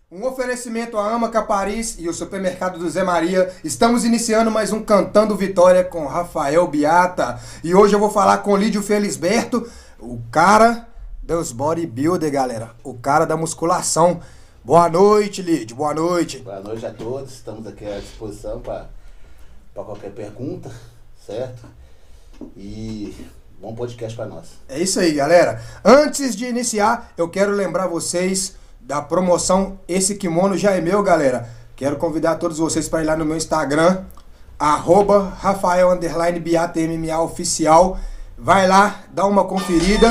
Um oferecimento à Amaca Paris e o supermercado do Zé Maria. Estamos iniciando mais um Cantando Vitória com Rafael Biata. E hoje eu vou falar com Lídio Felisberto, o cara dos bodybuilder, galera. O cara da musculação. Boa noite, Lídio. Boa noite. Boa noite a todos. Estamos aqui à disposição para qualquer pergunta, certo? E bom podcast para nós. É isso aí, galera. Antes de iniciar, eu quero lembrar vocês da promoção Esse Kimono Já É Meu, galera. Quero convidar todos vocês para ir lá no meu Instagram, @Rafael_BiataMMA oficial. Vai lá, dá uma conferida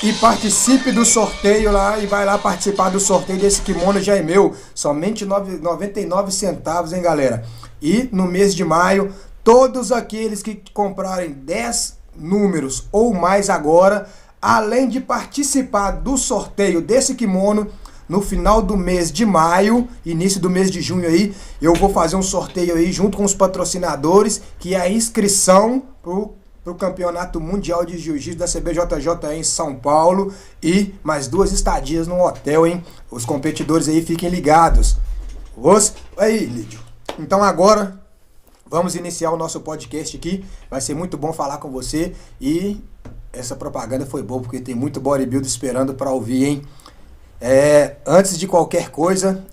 e participe do sorteio lá. E vai lá participar do sorteio desse kimono Já É Meu. Somente 99 centavos, hein, galera? E no mês de maio, todos aqueles que comprarem 10 números ou mais agora, além de participar do sorteio desse kimono, no final do mês de maio, início do mês de junho aí, eu vou fazer um sorteio aí junto com os patrocinadores, que é a inscrição pro Campeonato Mundial de Jiu-Jitsu da CBJJ em São Paulo e mais 2 estadias no hotel, hein? Os competidores aí fiquem ligados. Aí, Lídio. Então agora vamos iniciar o nosso podcast aqui. Vai ser muito bom falar com você e essa propaganda foi boa porque tem muito bodybuilder esperando para ouvir, hein? Antes de qualquer coisa,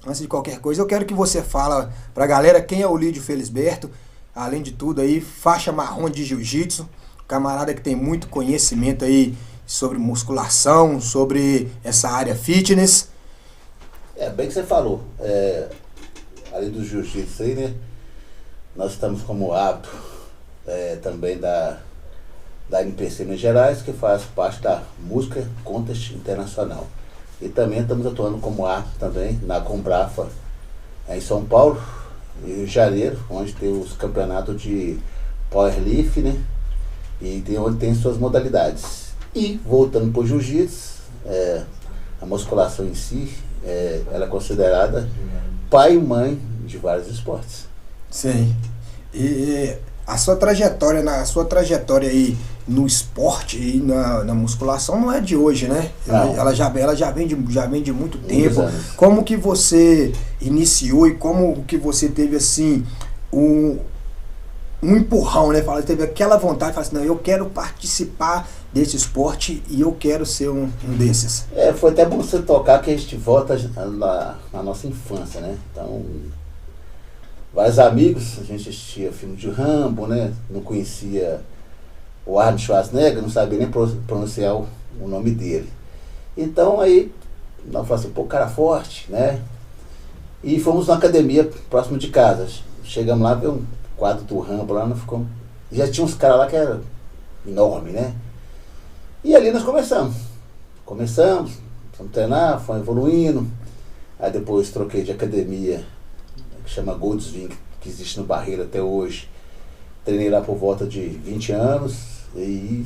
eu quero que você fala pra galera quem é o Lídio Felisberto. Além de tudo aí, faixa marrom de jiu-jitsu, camarada que tem muito conhecimento aí sobre musculação, sobre essa área fitness. Bem que você falou, além do jiu-jitsu aí, né, nós estamos como hábito também da MPC Minas Gerais, que faz parte da Música Contest Internacional. E também estamos atuando como árbitro também na Combrafa em São Paulo, em Rio de Janeiro, onde tem os campeonatos de powerlift, né? E onde tem suas modalidades. E voltando para o jiu-jitsu, a musculação em si, ela é considerada pai e mãe de vários esportes. Sim. E a sua trajetória aí no esporte e na musculação não é de hoje, né? Ela já vem de muito tempo. Como que você iniciou e como que você teve assim um empurrão, né? Teve aquela vontade, assim, não, eu quero participar desse esporte e eu quero ser um desses. Foi até bom você tocar que a gente volta na nossa infância, né? Então, vários amigos, a gente assistia filme de Rambo, né? Não conhecia o Arnold Schwarzenegger, não sabia nem pronunciar o nome dele. Então aí, nós falamos assim, pô, cara forte, né? E fomos na academia próximo de casa. Chegamos lá, viu um quadro do Rambo lá, já tinha uns caras lá que eram enormes, né? E ali nós começamos a treinar, fomos evoluindo. Aí depois troquei de academia, que chama Goldswing, que existe no Barreiro até hoje. Treinei lá por volta de 20 anos. E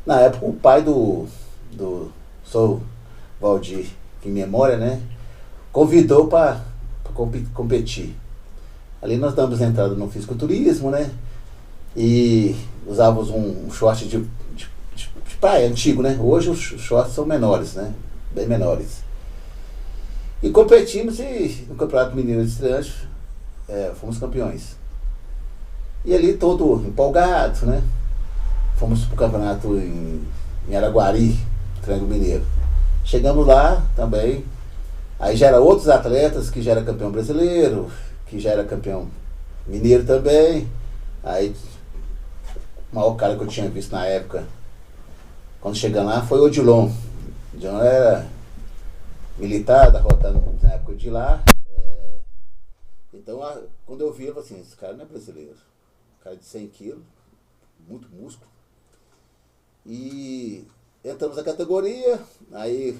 na época o pai do Sou Valdir, que em memória, né, convidou para competir. Ali nós damos entrada no fisiculturismo, né, e usávamos um short de praia antigo, né. Hoje os shorts são menores, né, bem menores. E competimos e no Campeonato Mineiro de Estreantes fomos campeões. E ali todo empolgado, né? Fomos pro campeonato em Araguari, Triângulo Mineiro. Chegamos lá também, aí já eram outros atletas que já era campeão brasileiro, que já era campeão mineiro também. Aí o maior cara que eu tinha visto na época, quando chegamos lá, foi o Odilon. O Odilon era militar, da rota na época de lá. Então, quando eu vi, eu falei assim, esse cara não é brasileiro. Cara de 100 quilos, muito músculo. E entramos na categoria, aí,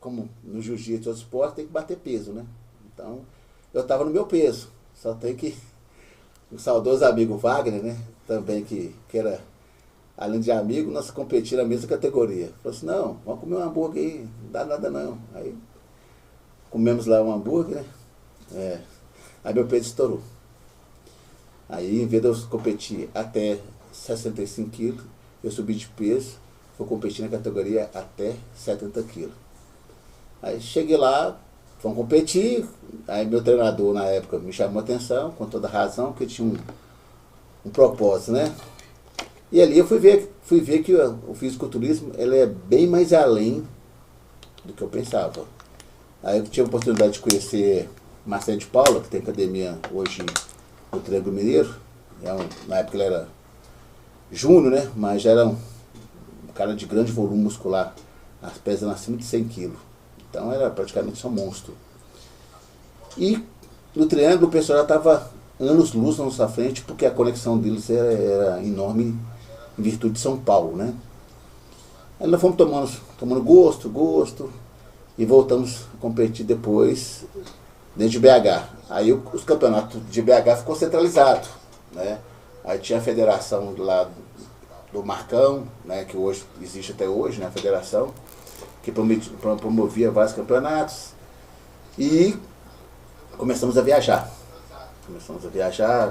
como no jiu-jitsu ou esporte, tem que bater peso, né? Então, eu estava no meu peso. Só tem que... O saudoso amigo Wagner, né? Também que era, além de amigo, nós competimos na mesma categoria. Falou assim, não, vamos comer um hambúrguer aí, não dá nada não. Aí, comemos lá um hambúrguer, né? Aí meu peso estourou. Aí, em vez de eu competir até 65 quilos, eu subi de peso, vou competir na categoria até 70 quilos. Aí cheguei lá, fomos competir, aí meu treinador na época me chamou a atenção, com toda razão, porque tinha um propósito, né? E ali eu fui ver que o fisiculturismo ele é bem mais além do que eu pensava. Aí eu tive a oportunidade de conhecer Marcelo de Paula, que tem academia hoje no Triângulo Mineiro. Na época ele era júnior, né? Mas já era um cara de grande volume muscular. As pesas acima de 100 quilos. Então era praticamente só um monstro. E no Triângulo o pessoal já estava anos-luz na nossa frente, porque a conexão deles era enorme em virtude de São Paulo, né? Aí nós fomos tomando gosto, e voltamos a competir depois dentro de BH. Aí os campeonatos de BH ficou centralizado, né? Aí tinha a federação lá do Marcão, né, que hoje existe até hoje, né, a federação, que promovia vários campeonatos. E começamos a viajar.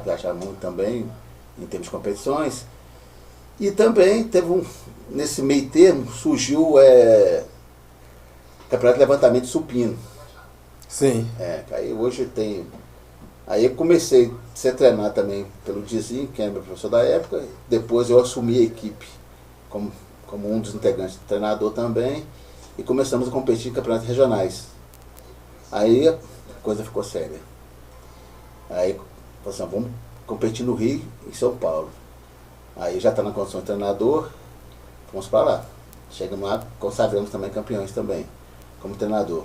Viajar muito também em termos de competições. E também teve nesse meio termo, surgiu campeonato de levantamento supino. Sim. Aí hoje tem... Aí eu comecei a ser treinado também pelo Dizinho, que era meu professor da época. Depois eu assumi a equipe como um dos integrantes do treinador também. E começamos a competir em campeonatos regionais. Aí a coisa ficou séria. Aí assim, vamos competir no Rio e em São Paulo. Aí já está na condição de treinador, fomos para lá. Chegamos lá, consagramos também campeões também, como treinador.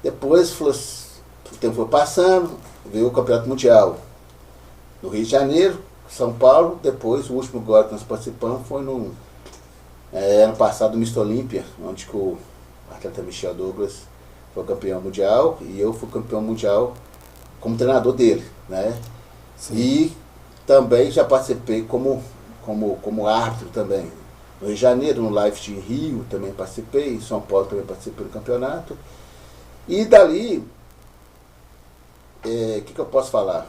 Depois o tempo foi passando, veio o Campeonato Mundial no Rio de Janeiro, São Paulo. Depois o último agora que nós participamos foi no ano passado no Mister Olímpia, onde que o atleta Michel Douglas foi campeão mundial e eu fui campeão mundial como treinador dele, né? Sim. E também já participei como árbitro também. No Rio de Janeiro, no Life em Rio também participei, em São Paulo também participei do campeonato. E dali, que eu posso falar?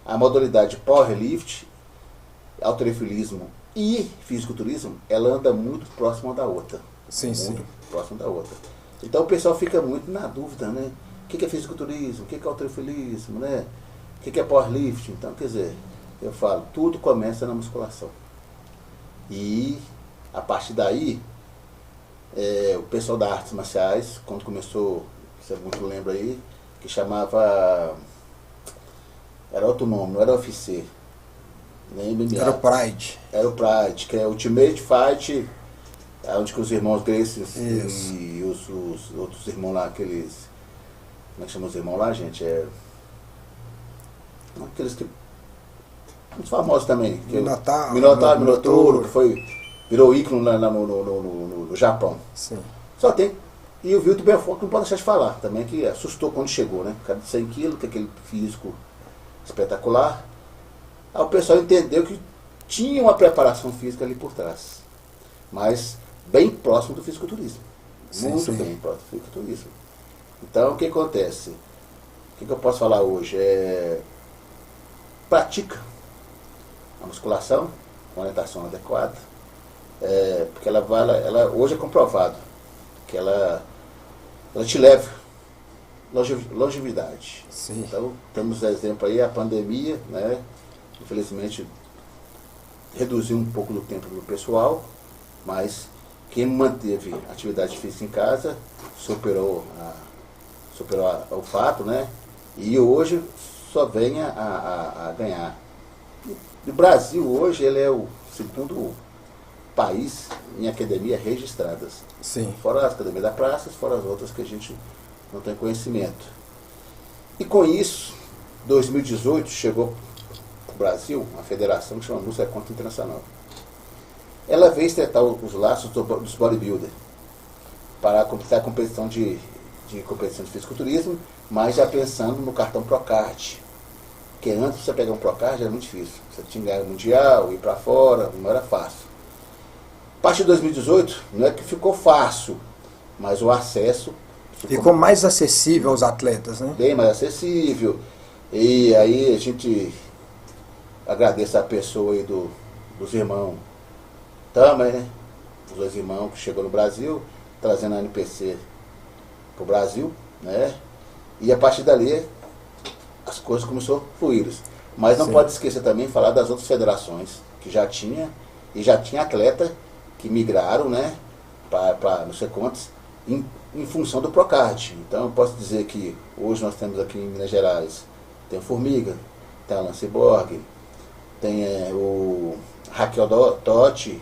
A modalidade powerlift, halterofilismo e fisiculturismo, ela anda muito próxima da outra. Sim, muito sim. próxima da outra. Então o pessoal fica muito na dúvida, né? O que é fisiculturismo? O que é halterofilismo, né? O que é powerlifting? Então, quer dizer, eu falo, tudo começa na musculação. E a partir daí, o pessoal das artes marciais, quando começou, você muito lembra aí, que chamava, era outro nome, não era UFC, nem MMA. Era o Pride. Era o Pride, que é Ultimate Fight, onde que os irmãos Gracie e os outros irmãos lá, aqueles, como é que chama os irmãos lá, gente? Aqueles que, muito famosos também. Minotauro, que virou ícone lá no Japão. Sim. Só tem. E o Vitor Belfort, que não pode deixar de falar também, que assustou quando chegou, né? O cara de 100 quilos, com aquele físico espetacular. Aí o pessoal entendeu que tinha uma preparação física ali por trás. Mas bem próximo do fisiculturismo. Muito bem próximo do fisiculturismo. Então, o que acontece? O que eu posso falar hoje? Pratica a musculação com orientação adequada, porque ela hoje é comprovado que ela te leva longevidade. Sim. Então, temos exemplo aí, a pandemia, né? Infelizmente reduziu um pouco do tempo do pessoal, mas quem manteve atividade física em casa superou o fato, né? E hoje só vem a ganhar. O Brasil hoje ele é o segundo país em academias registradas. Sim. Fora as academias da praça, fora as outras que a gente não tem conhecimento. E com isso, 2018 chegou para o Brasil uma federação que chama Música Contra Internacional. Ela veio estreitar os laços dos bodybuilders para completar a competição de fisiculturismo, mas já pensando no cartão Procard. Porque antes você pegar um Procard era muito difícil. Você tinha que ganhar o mundial, ir para fora, não era fácil. A partir de 2018, não é que ficou fácil, mas o acesso ficou mais acessível aos atletas, né? Bem mais acessível. E aí a gente agradece a pessoa aí dos irmãos também, né? Os dois irmãos que chegou no Brasil, trazendo a NPC para o Brasil, né? E a partir dali as coisas começaram a fluir. Mas não pode esquecer também de falar das outras federações que já tinha atleta que migraram, né, para não sei quantos, em função do Procard. Então eu posso dizer que hoje nós temos aqui em Minas Gerais, tem o Formiga, tem a Lance Borg, tem o Raquel Totti,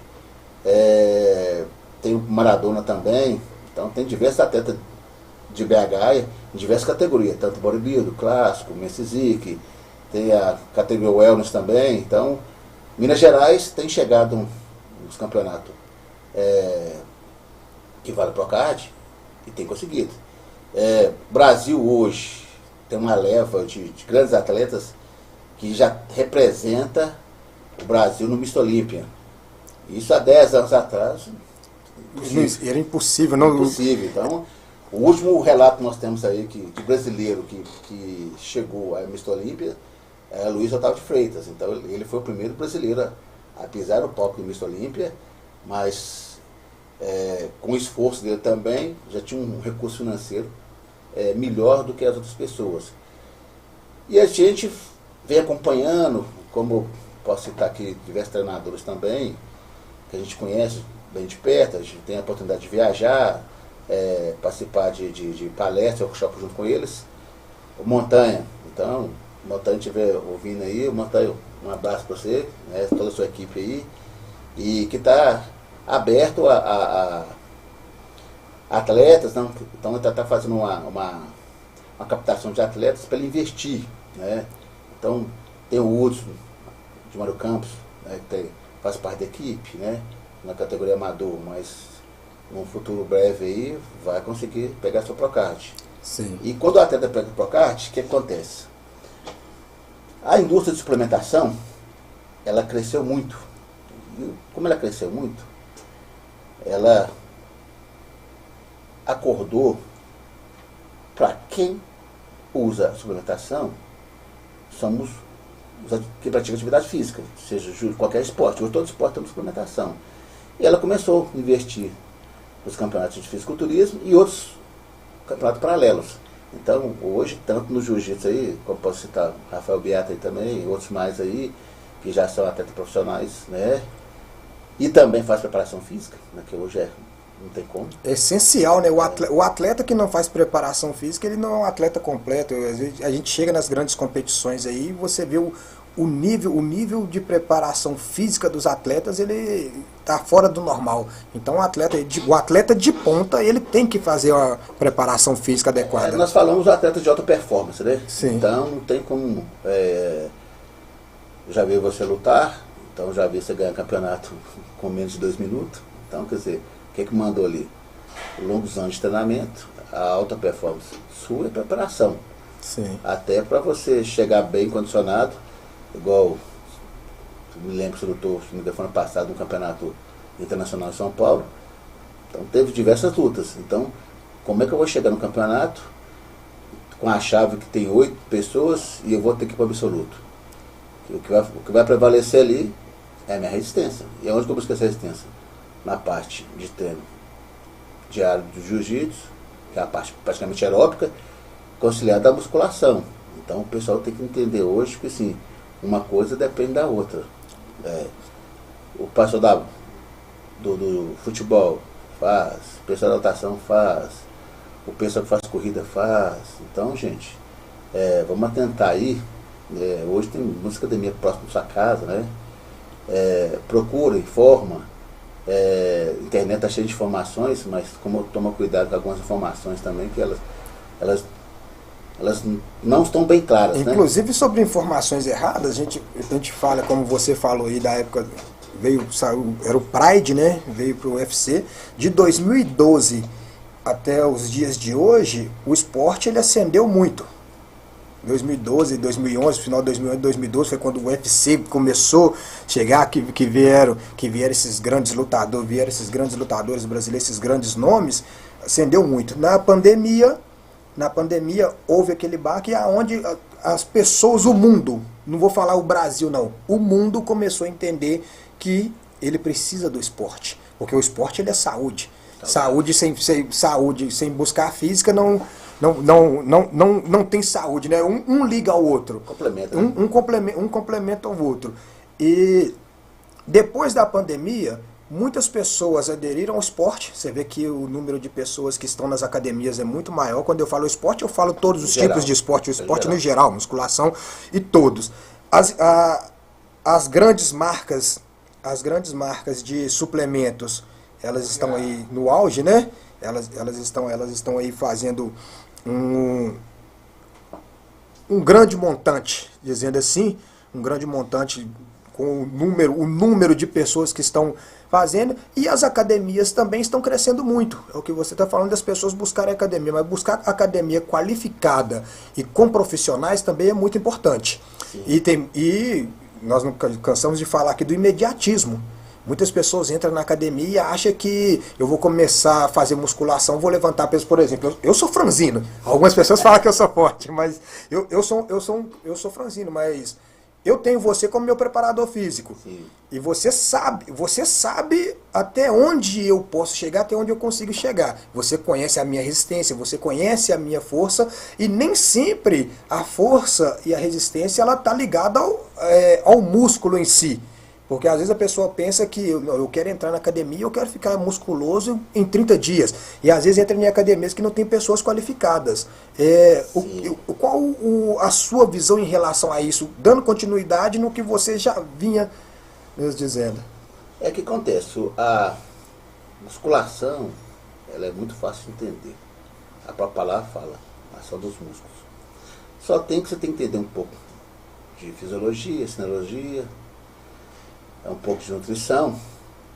tem o Maradona também. Então tem diversos atletas de BH em diversas categorias, tanto bodybuilder, clássico, Messizic, tem a categoria Wellness também. Então, Minas Gerais tem chegado nos campeonatos que vale Procard e tem conseguido. Brasil hoje tem uma leva de grandes atletas que já representa o Brasil no Misto Olímpia. Isso há 10 anos atrás era impossível. Não... Impossível. Então, o último relato que nós temos aí de brasileiro que chegou à Misto Olímpia é Luiz Otávio de Freitas. Então, ele foi o primeiro brasileiro a pisar no palco do Misto Olímpia, mas com o esforço dele também, já tinha um recurso financeiro melhor do que as outras pessoas. E a gente vem acompanhando, como posso citar aqui diversos treinadores também, que a gente conhece bem de perto, a gente tem a oportunidade de viajar, participar de palestras, workshop junto com eles. O Montanha, então, o Montanha estiver ouvindo aí, o Montanha, um abraço para você, né, toda a sua equipe aí, e que está aberto a atletas, então ele está fazendo uma captação de atletas para ele investir, né? Então tem o Hudson de Mário Campos, né, que faz parte da equipe, né, na categoria amador, mas num futuro breve aí vai conseguir pegar seu Procard. Sim. E quando o atleta pega o Procard, o que acontece? A indústria de suplementação, ela cresceu muito. E como ela cresceu muito, ela acordou para quem usa a suplementação, somos que pratica atividade física, seja qualquer esporte. Hoje todo esporte tem suplementação. E ela começou a investir nos campeonatos de fisiculturismo e outros campeonatos paralelos. Então, hoje, tanto no jiu-jitsu aí, como posso citar Rafael Beata aí também, e outros mais aí, que já são atletas profissionais, né? E também faz preparação física, né? Que hoje não tem como. É essencial, né? O atleta que não faz preparação física, ele não é um atleta completo. A gente chega nas grandes competições aí e você vê o nível de preparação física dos atletas, ele está fora do normal. Então o atleta de ponta, ele tem que fazer a preparação física adequada. Nós falamos dos atletas de alta performance, né? Sim. Então não tem como... já vi você lutar, então já vi você ganhar campeonato com menos de 2 minutos. Então, quer dizer, o que mandou ali? Longos anos de treinamento, a alta performance sua e preparação. Sim. Até para você chegar bem condicionado, igual, me lembro que você lutou, se não me engano, ano passado, no Campeonato Internacional de São Paulo. Então teve diversas lutas. Então, como é que eu vou chegar no campeonato com a chave que tem 8 pessoas e eu vou ter que ir para o absoluto? O que vai prevalecer ali é a minha resistência. E onde que eu busco essa resistência? Na parte de treino diário do jiu-jitsu, que é a parte praticamente aeróbica, conciliada à musculação. Então o pessoal tem que entender hoje que assim, uma coisa depende da outra. O pessoal do futebol faz, o pessoal da natação faz, o pessoal que faz corrida faz. Então, gente, vamos atentar aí. Hoje tem muita academia próximo da sua casa, né? Procura, informa. A internet está cheia de informações, mas como toma cuidado com algumas informações também, que elas não estão bem claras. Inclusive, né? Sobre informações erradas, a gente fala, como você falou aí, da época, era o Pride, né? Veio para o UFC. De 2012 até os dias de hoje, o esporte ele ascendeu muito. 2012, 2011, final de 2011, 2012 foi quando o UFC começou a chegar, que vieram esses grandes lutadores brasileiros, esses grandes nomes, ascendeu muito. Na pandemia houve aquele baque aonde as pessoas, o mundo, não vou falar o Brasil não, o mundo começou a entender que ele precisa do esporte, porque o esporte ele é saúde. Saúde sem buscar a física não tem saúde, né? Um liga ao outro. Complementa. Um complementa ao outro. E depois da pandemia, muitas pessoas aderiram ao esporte. Você vê que o número de pessoas que estão nas academias é muito maior. Quando eu falo esporte, eu falo todos os tipos de esporte. O esporte no geral, musculação e todos. As grandes marcas de suplementos, elas estão aí no auge, né? Elas estão aí fazendo um grande montante, dizendo assim, um grande montante com o número de pessoas que estão fazendo, e as academias também estão crescendo muito. É o que você está falando, das pessoas buscarem academia, mas buscar academia qualificada e com profissionais também é muito importante. E nós não cansamos de falar aqui do imediatismo. Muitas pessoas entram na academia e acham que eu vou começar a fazer musculação, vou levantar peso, por exemplo. Eu sou franzino. Algumas pessoas falam que eu sou forte, mas eu sou franzino, mas eu tenho você como meu preparador físico. Sim. E você sabe até onde eu posso chegar, até onde eu consigo chegar. Você conhece a minha resistência, você conhece a minha força, e nem sempre a força e a resistência ela tá ligada ao músculo em si. Porque às vezes a pessoa pensa que eu quero entrar na academia, eu quero ficar musculoso em 30 dias. E às vezes entra em academias que não tem pessoas qualificadas. Qual a sua visão em relação a isso? Dando continuidade no que você já vinha nos dizendo. É que acontece, a musculação ela é muito fácil de entender. A própria palavra fala, a ação dos músculos. Só você tem que entender um pouco de fisiologia, sinologia, um pouco de nutrição,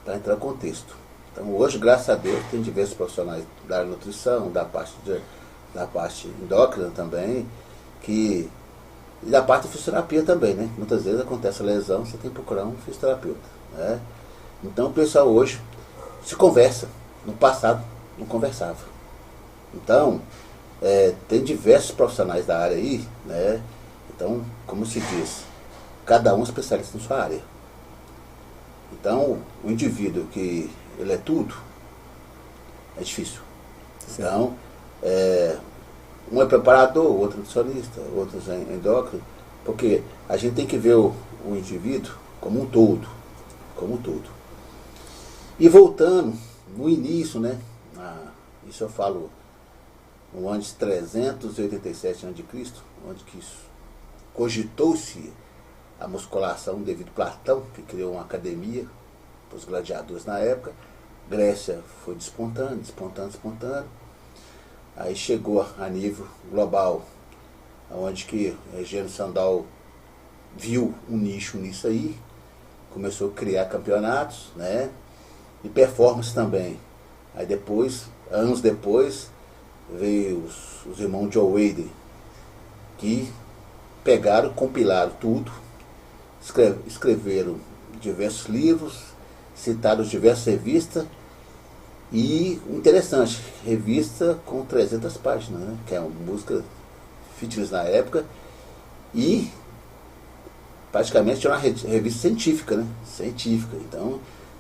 para entrar no contexto. Então hoje, graças a Deus, tem diversos profissionais da área de nutrição, da parte endócrina também, e da parte de fisioterapia também, né? Muitas vezes acontece a lesão, você tem que procurar um fisioterapeuta, né? Então o pessoal hoje se conversa, no passado não conversava. Então, tem diversos profissionais da área aí, né? Então, como se diz, cada um especialista na sua área. Então, o indivíduo que ele é tudo, é difícil. Sim. Então, um é preparador, outro é nutricionista, outros é endócrino, porque a gente tem que ver o indivíduo como um todo. E voltando, no início, né, isso eu falo no ano de 387 a.C., onde que isso cogitou-se a musculação devido a Platão, que criou uma academia para os gladiadores na época. Grécia foi despontando. Aí chegou a nível global, onde que Eugênio Sandal viu um nicho nisso aí, começou a criar campeonatos, né? E performance também. Aí depois, anos depois, veio os irmãos Joe Wade, que pegaram, compilaram tudo, escreveram diversos livros, citaram diversas revistas, e interessante, revista com 300 páginas, né? Que é uma música fitness na época, e praticamente tinha uma revista científica, né? Científica. Então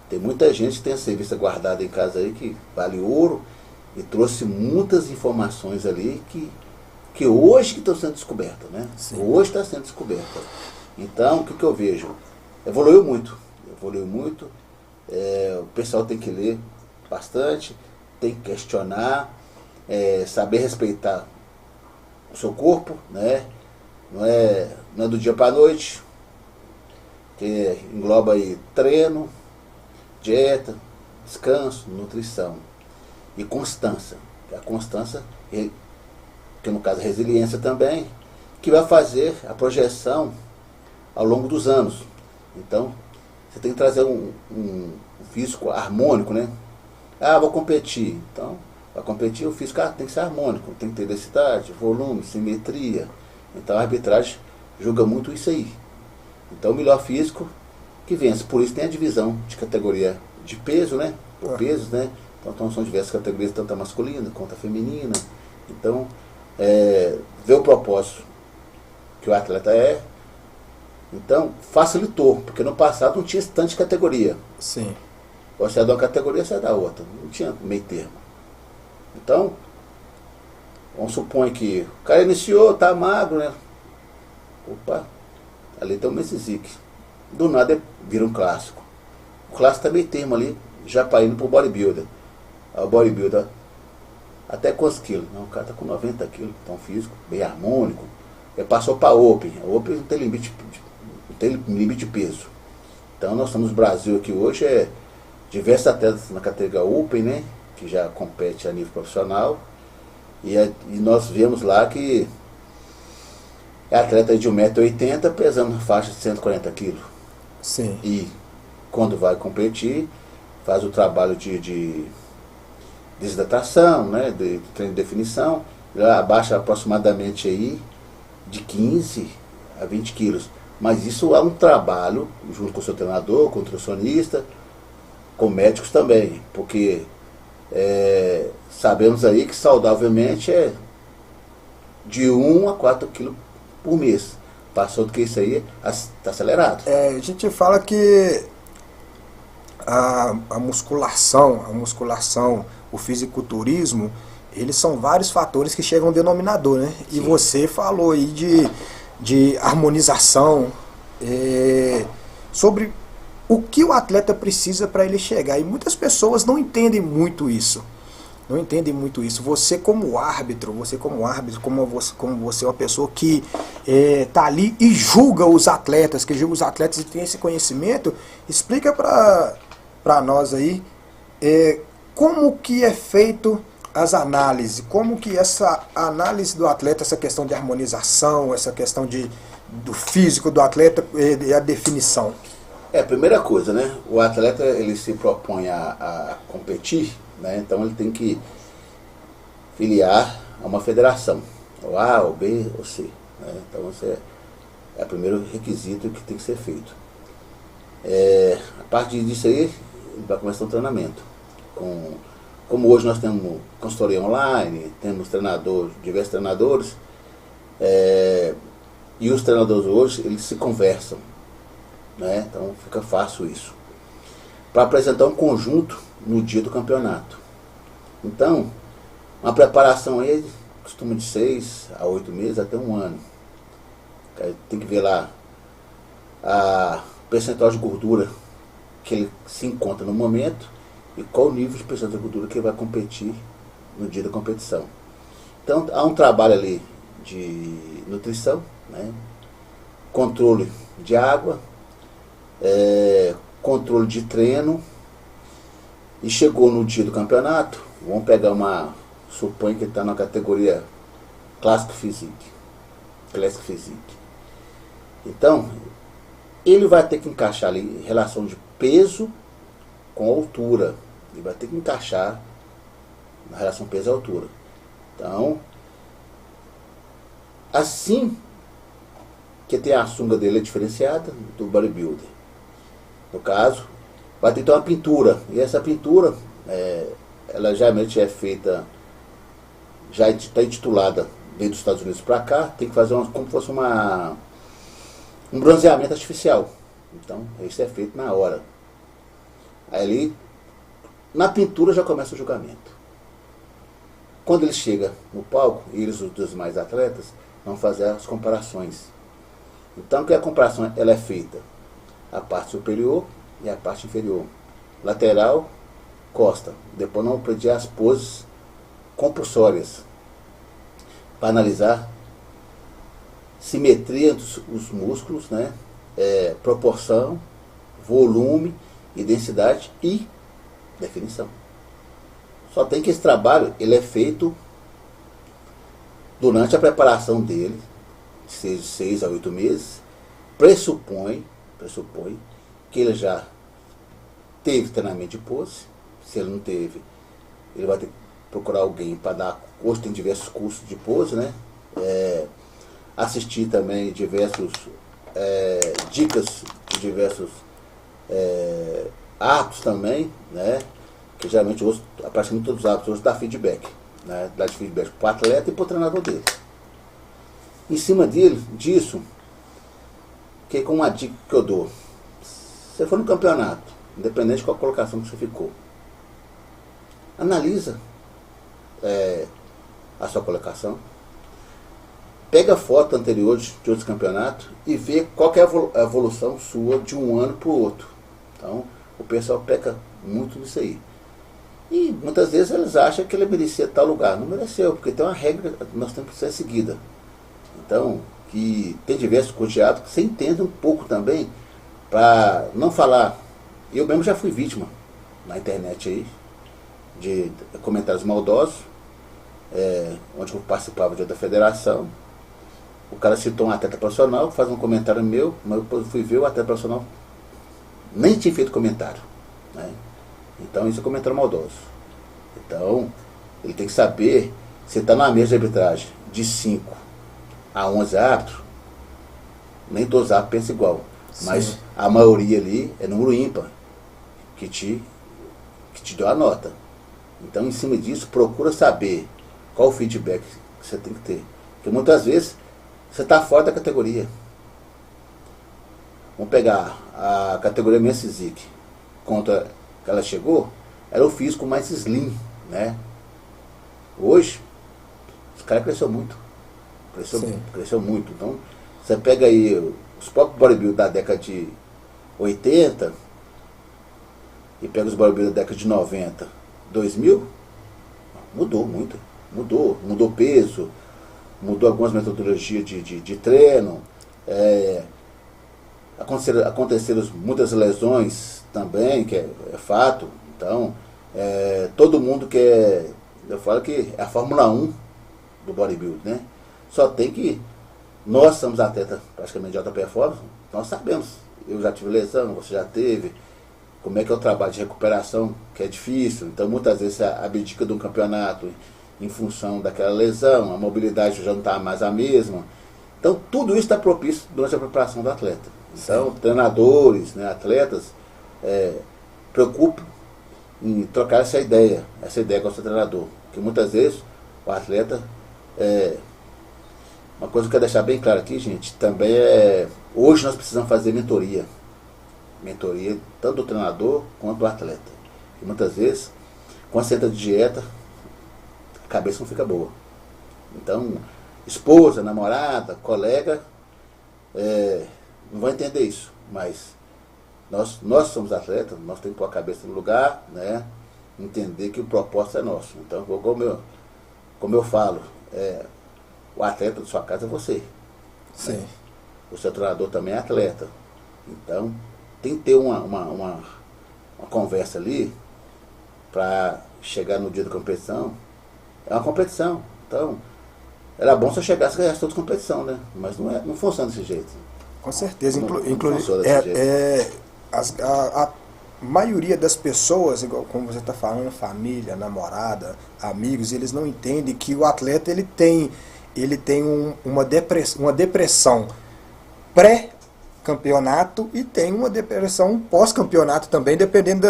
tem muita gente que tem essa revista guardada em casa aí, que vale ouro, e trouxe muitas informações ali que hoje que estão sendo descobertas, né? Sim. Hoje está sendo descoberta. Então, o que eu vejo? Evoluiu muito. O pessoal tem que ler bastante, tem que questionar, saber respeitar o seu corpo, né? Não é do dia para a noite, que engloba aí treino, dieta, descanso, nutrição e constância. A constância, que no caso é resiliência também, que vai fazer a projeção ao longo dos anos. Então, você tem que trazer um físico harmônico, né? Vou competir. Então, para competir, o físico tem que ser harmônico, tem que ter densidade, volume, simetria. Então, a arbitragem julga muito isso aí. Então, o melhor físico que vence. Por isso tem a divisão de categoria de peso, né? Por pesos, né? Então, são diversas categorias, tanto a masculina quanto a feminina. Então, ver o propósito que o atleta é. Então, facilitou, porque no passado não tinha esse tanto de categoria. Sim. Você é de uma categoria, você é da outra. Não tinha meio termo. Então, vamos supor que o cara iniciou, tá magro, né? Opa, ali tem um Messizic. Do nada vira um clássico. O clássico tá meio termo ali, já para indo pro bodybuilder. O bodybuilder, até quantos quilos? Não, o cara tá com 90 quilos, então físico, bem harmônico. Ele passou para Open. A Open não tem limite de peso. Então nós estamos no Brasil aqui hoje, diversos atletas na categoria Open, né? Que já compete a nível profissional. E nós vemos lá que é atleta de 1,80 m pesando na faixa de 140 kg. Sim. E quando vai competir, faz o trabalho de desidratação, né? De treino de definição, abaixa aproximadamente aí de 15 a 20 quilos. Mas isso é um trabalho junto com o seu treinador, com o nutricionista, com médicos também, porque sabemos aí que saudavelmente é de 1 a 4 quilos por mês. Passou do que isso aí, está acelerado. A gente fala que a musculação, o fisiculturismo, eles são vários fatores que chegam ao denominador, né? Sim. E você falou aí de harmonização, sobre o que o atleta precisa para ele chegar. E muitas pessoas não entendem muito isso. Você como árbitro, como você é uma pessoa que tá ali e julga os atletas, e tem esse conhecimento, explica para nós aí como que é feito as análises, como que essa análise do atleta, essa questão de harmonização, essa questão do físico do atleta e a definição. Primeira coisa, né? O atleta, ele se propõe a competir, né? Então ele tem que filiar a uma federação, ou A, ou B, ou C, né? Então esse é o primeiro requisito que tem que ser feito. A partir disso aí, ele vai começar o treinamento. Como hoje nós temos consultoria online, temos diversos treinadores, e os treinadores hoje, eles se conversam, né? Então fica fácil isso. Para apresentar um conjunto no dia do campeonato. Então, uma preparação aí costuma de 6 a 8 meses, até um ano. Tem que ver lá a percentual de gordura que ele se encontra no momento e qual o nível de percentual de gordura que ele vai competir no dia da competição. Então, há um trabalho ali de nutrição, né? Controle de água, controle de treino, e chegou no dia do campeonato, vamos pegar suponho que ele está na categoria Classic Physique. Então, ele vai ter que encaixar ali relação de peso com altura. Ele vai ter que encaixar na relação peso e altura. Então, assim que tem a sunga dele diferenciada do bodybuilder. No caso, vai ter que ter uma pintura. E essa pintura, ela geralmente é feita, já está intitulada dentro dos Estados Unidos para cá, tem que fazer como se fosse um bronzeamento artificial. Então, isso é feito na hora. Aí ali, na pintura já começa o julgamento. Quando ele chega no palco, eles, os demais atletas, vão fazer as comparações. Então, que a comparação ela é feita? A parte superior e a parte inferior. Lateral, costa. Depois nós vamos pedir as poses compulsórias para analisar simetria dos músculos, né? Proporção, volume e densidade e definição. Só tem que esse trabalho ele é feito durante a preparação dele, de 6 a 8 meses, pressupõe que ele já teve treinamento de pose. Se ele não teve, ele vai ter que procurar alguém para dar. Hoje tem diversos cursos de pose, né? Assistir também diversos dicas de diversos atos também, né? Que geralmente hoje, praticamente todos os atos hoje dá feedback, né? Dá feedback para o atleta e para o treinador dele. Em cima disso, que com uma dica que eu dou, você for no campeonato, independente de qual colocação que você ficou. Analisa a sua colocação, pega a foto anterior de outros campeonatos e vê qual que é a evolução sua de um ano para o outro. Então, o pessoal peca muito nisso aí. E muitas vezes eles acham que ele merecia tal lugar. Não mereceu, porque tem uma regra que nós temos que ser seguida. Então, que tem diversos coteados que você entende um pouco também, para não falar. Eu mesmo já fui vítima na internet aí, de comentários maldosos, onde eu participava de outra federação. O cara citou um atleta profissional, faz um comentário meu, mas eu fui ver o atleta profissional, nem tinha feito comentário. Né? Então isso é comentário maldoso. Então, ele tem que saber, se está na mesa de arbitragem de 5 a 11 árbitros, nem todos os árbitros pensam igual. Sim. Mas a maioria ali é número ímpar, que te deu a nota. Então, em cima disso, procura saber qual o feedback que você tem que ter. Porque muitas vezes você está fora da categoria. Vamos pegar a categoria Men's Physique, contra que ela chegou, era o físico mais slim, né? Hoje, os caras cresceu muito. Cresceu muito. Então, você pega aí os próprios bodybuilders da década de 80 e pega os bodybuilders da década de 90, 2000, mudou muito. Mudou peso, mudou algumas metodologias de treino, aconteceram muitas lesões também, que é fato. Então, todo mundo quer, eu falo que é a Fórmula 1 do bodybuilding, né? Só tem que, nós somos atletas praticamente de alta performance, nós sabemos, eu já tive lesão, você já teve, como é que é o trabalho de recuperação, que é difícil. Então muitas vezes você abdica de um campeonato em função daquela lesão, a mobilidade já não está mais a mesma. Então tudo isso está propício durante a preparação do atleta. Então, treinadores, né, atletas, preocupam em trocar essa ideia com o seu treinador. Porque muitas vezes o atleta, uma coisa que eu quero deixar bem claro aqui, gente, também hoje nós precisamos fazer mentoria tanto do treinador quanto do atleta. E muitas vezes, quando você entra de dieta, a cabeça não fica boa. Então, esposa, namorada, colega, não vai entender isso, mas nós somos atletas, nós temos que pôr a cabeça no lugar, né? Entender que o propósito é nosso. Então, como eu falo, o atleta de sua casa é você. Sim. Né? O seu treinador também é atleta. Então, tem que ter uma conversa ali para chegar no dia da competição. É uma competição. Então, era bom se eu chegasse e ganhasse toda a competição, né? Mas não funciona desse jeito. Com certeza. Inclusive, a maioria das pessoas, igual como você está falando, família, namorada, amigos, eles não entendem que o atleta ele tem uma depressão pré-campeonato e tem uma depressão pós-campeonato também, dependendo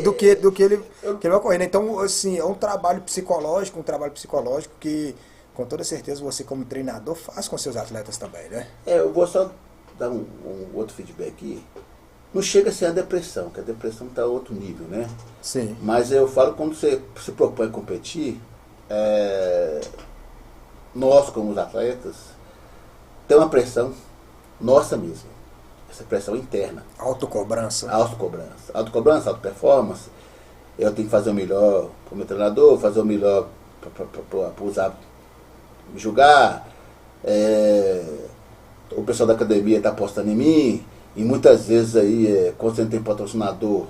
do que ele vai correr. Então, assim, é um trabalho psicológico que, com toda certeza, você como treinador faz com seus atletas também, né? Eu vou só dar um outro feedback aqui. Não chega a ser a depressão, que a depressão está a outro nível, né? Sim. Mas eu falo, quando você se propõe a competir, nós como os atletas, tem uma pressão nossa mesmo. Essa pressão interna. Autocobrança, auto-performance. Eu tenho que fazer o melhor para o meu treinador, fazer o melhor para usar, me julgar. O pessoal da academia está apostando em mim. E muitas vezes aí, quando você não tem patrocinador,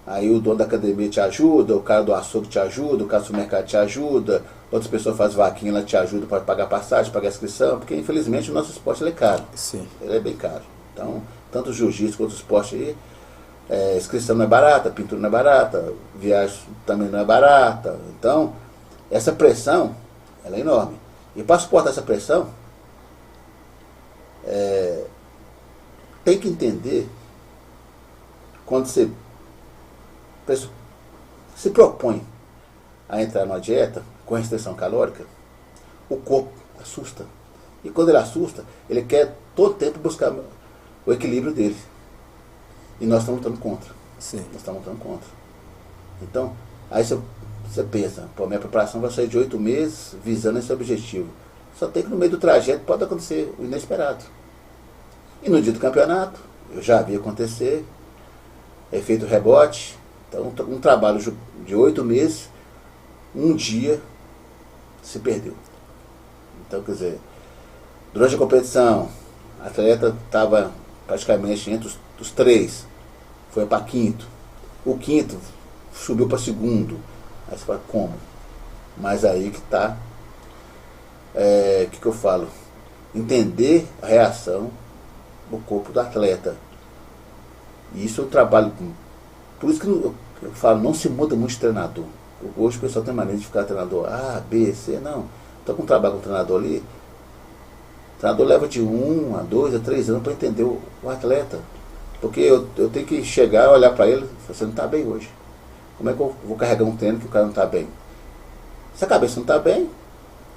aí o dono da academia te ajuda, o cara do açougue te ajuda, o cara do supermercado te ajuda, outras pessoas fazem vaquinha, ela te ajuda para pagar passagem, pagar inscrição, porque infelizmente o nosso esporte ele é caro. Sim. Ele é bem caro. Então, tanto o jiu-jitsu quanto o esporte aí, inscrição não é barata, pintura não é barata, viagem também não é barata. Então, essa pressão, ela é enorme. E para suportar essa pressão, tem que entender, quando você se propõe a entrar numa dieta com restrição calórica, o corpo assusta. E quando ele assusta, ele quer todo tempo buscar o equilíbrio dele. E nós estamos lutando contra. Sim. Nós estamos lutando contra. Então, aí você pensa, pô, minha preparação vai sair de 8 meses visando esse objetivo. Só tem que no meio do trajeto pode acontecer o inesperado. E no dia do campeonato, eu já vi acontecer, efeito rebote. Então, um trabalho de 8 meses, um dia se perdeu. Então, quer dizer, durante a competição, a atleta estava praticamente entre os 3, foi para quinto. O quinto subiu para segundo. Aí você fala, como? Mas aí que está, que eu falo? Entender a reação do corpo do atleta. E isso é um trabalho. Por isso que eu falo, não se muda muito de treinador. Hoje o pessoal tem maneira de ficar treinador A, B, C, não. Estou com um trabalho com o treinador ali. O treinador leva de 1 a 2 a 3 anos para entender o atleta. Porque eu tenho que chegar e olhar para ele e falar, você não está bem hoje. Como é que eu vou carregar um treino que o cara não está bem? Se a cabeça não está bem,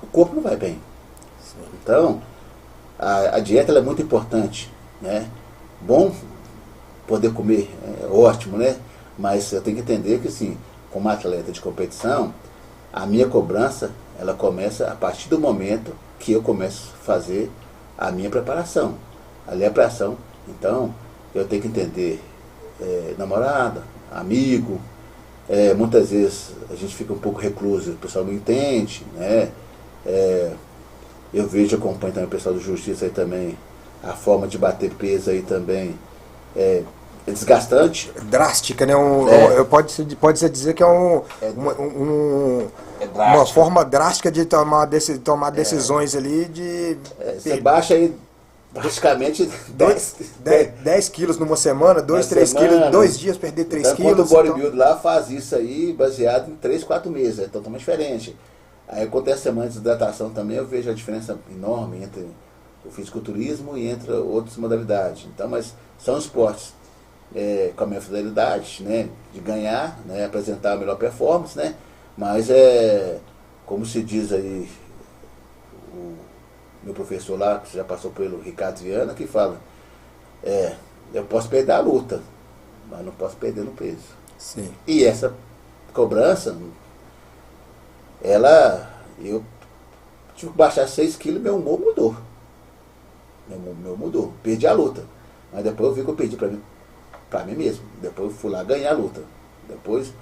o corpo não vai bem. Sim. Então, a dieta ela é muito importante, né? Bom poder comer, é ótimo, né? Mas eu tenho que entender que, assim, como atleta de competição, a minha cobrança, ela começa a partir do momento que eu começo a fazer a minha preparação. Ali é a pressão. Então, eu tenho que entender namorada, amigo. Muitas vezes a gente fica um pouco recluso, o pessoal não entende, né? Eu vejo, acompanho também o pessoal do Justiça aí também, a forma de bater peso aí também é desgastante. Drástica, né? Pode-se dizer que é uma forma drástica de tomar decisões ali de... Você baixa aí praticamente 10 quilos numa semana, 2, 3 quilos, 2 dias perder 3 então, quilos. Quando o bodybuilder lá faz isso aí, baseado em 3, 4 meses, é totalmente diferente. Aí acontece a semana de desidratação também, eu vejo a diferença enorme entre o fisiculturismo e entre outras modalidades. Então, mas são esportes com a minha fidelidade, né, de ganhar, né, apresentar a melhor performance, né, mas como se diz aí, o meu professor lá, que já passou pelo Ricardo Viana, que fala, eu posso perder a luta, mas não posso perder no peso. Sim. E essa cobrança, eu tive que baixar 6 quilos e meu humor mudou. Meu humor mudou. Perdi a luta. Mas depois eu vi que eu perdi pra mim mesmo. Depois eu fui lá ganhar a luta. Depois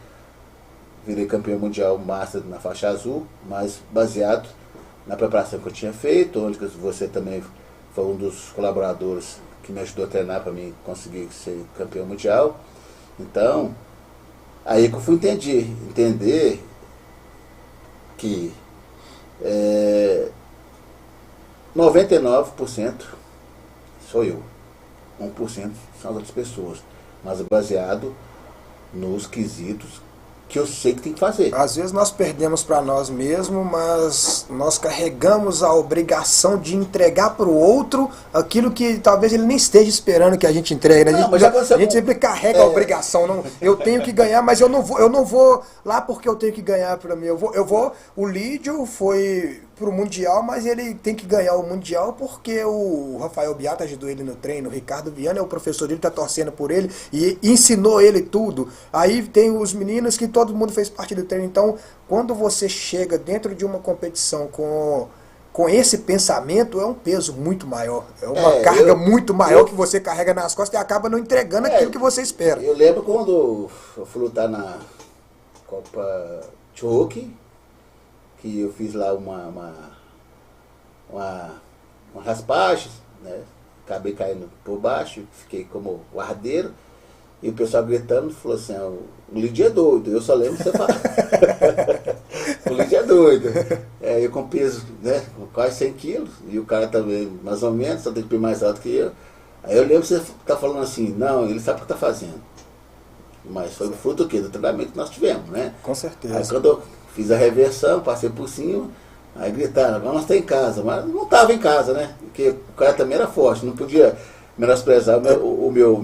virei campeão mundial master na faixa azul, mas baseado na preparação que eu tinha feito, onde você também foi um dos colaboradores que me ajudou a treinar para mim conseguir ser campeão mundial. Então, aí que eu fui entender que 99% sou eu, 1% são as outras pessoas, mas baseado nos quesitos que eu sei que tem que fazer. Às vezes nós perdemos para nós mesmos, mas nós carregamos a obrigação de entregar para o outro aquilo que talvez ele nem esteja esperando que a gente entregue. Né? A gente sempre carrega a obrigação. Não, eu tenho que ganhar, mas eu não vou lá porque eu tenho que ganhar para mim. O Lídio foi pro Mundial, mas ele tem que ganhar o Mundial porque o Rafael Beata ajudou ele no treino, o Ricardo Viana é o professor dele, tá torcendo por ele e ensinou ele tudo. Aí tem os meninos que todo mundo fez parte do treino. Então, quando você chega dentro de uma competição com esse pensamento, é um peso muito maior. É uma carga muito maior que você carrega nas costas e acaba não entregando aquilo que você espera. Eu lembro quando eu fui lutar na Copa Choke, que eu fiz lá uma raspagem, né? Acabei caindo por baixo, fiquei como o ardeiro, e o pessoal gritando, falou assim, o Lídio é doido, eu só lembro que você fala. O Lídio é doido. Eu com peso, né, com quase 100 quilos, e o cara também, mais ou menos, só tem que ir mais alto que eu. Aí eu lembro que você tá falando assim, não, ele sabe o que tá fazendo. Mas foi o fruto do quê? Do treinamento que nós tivemos, né? Com certeza. Aí quando eu fiz a reversão, passei por cima, aí gritaram, agora nós estamos em casa. Mas não estava em casa, né? Porque o cara também era forte, não podia menosprezar o meu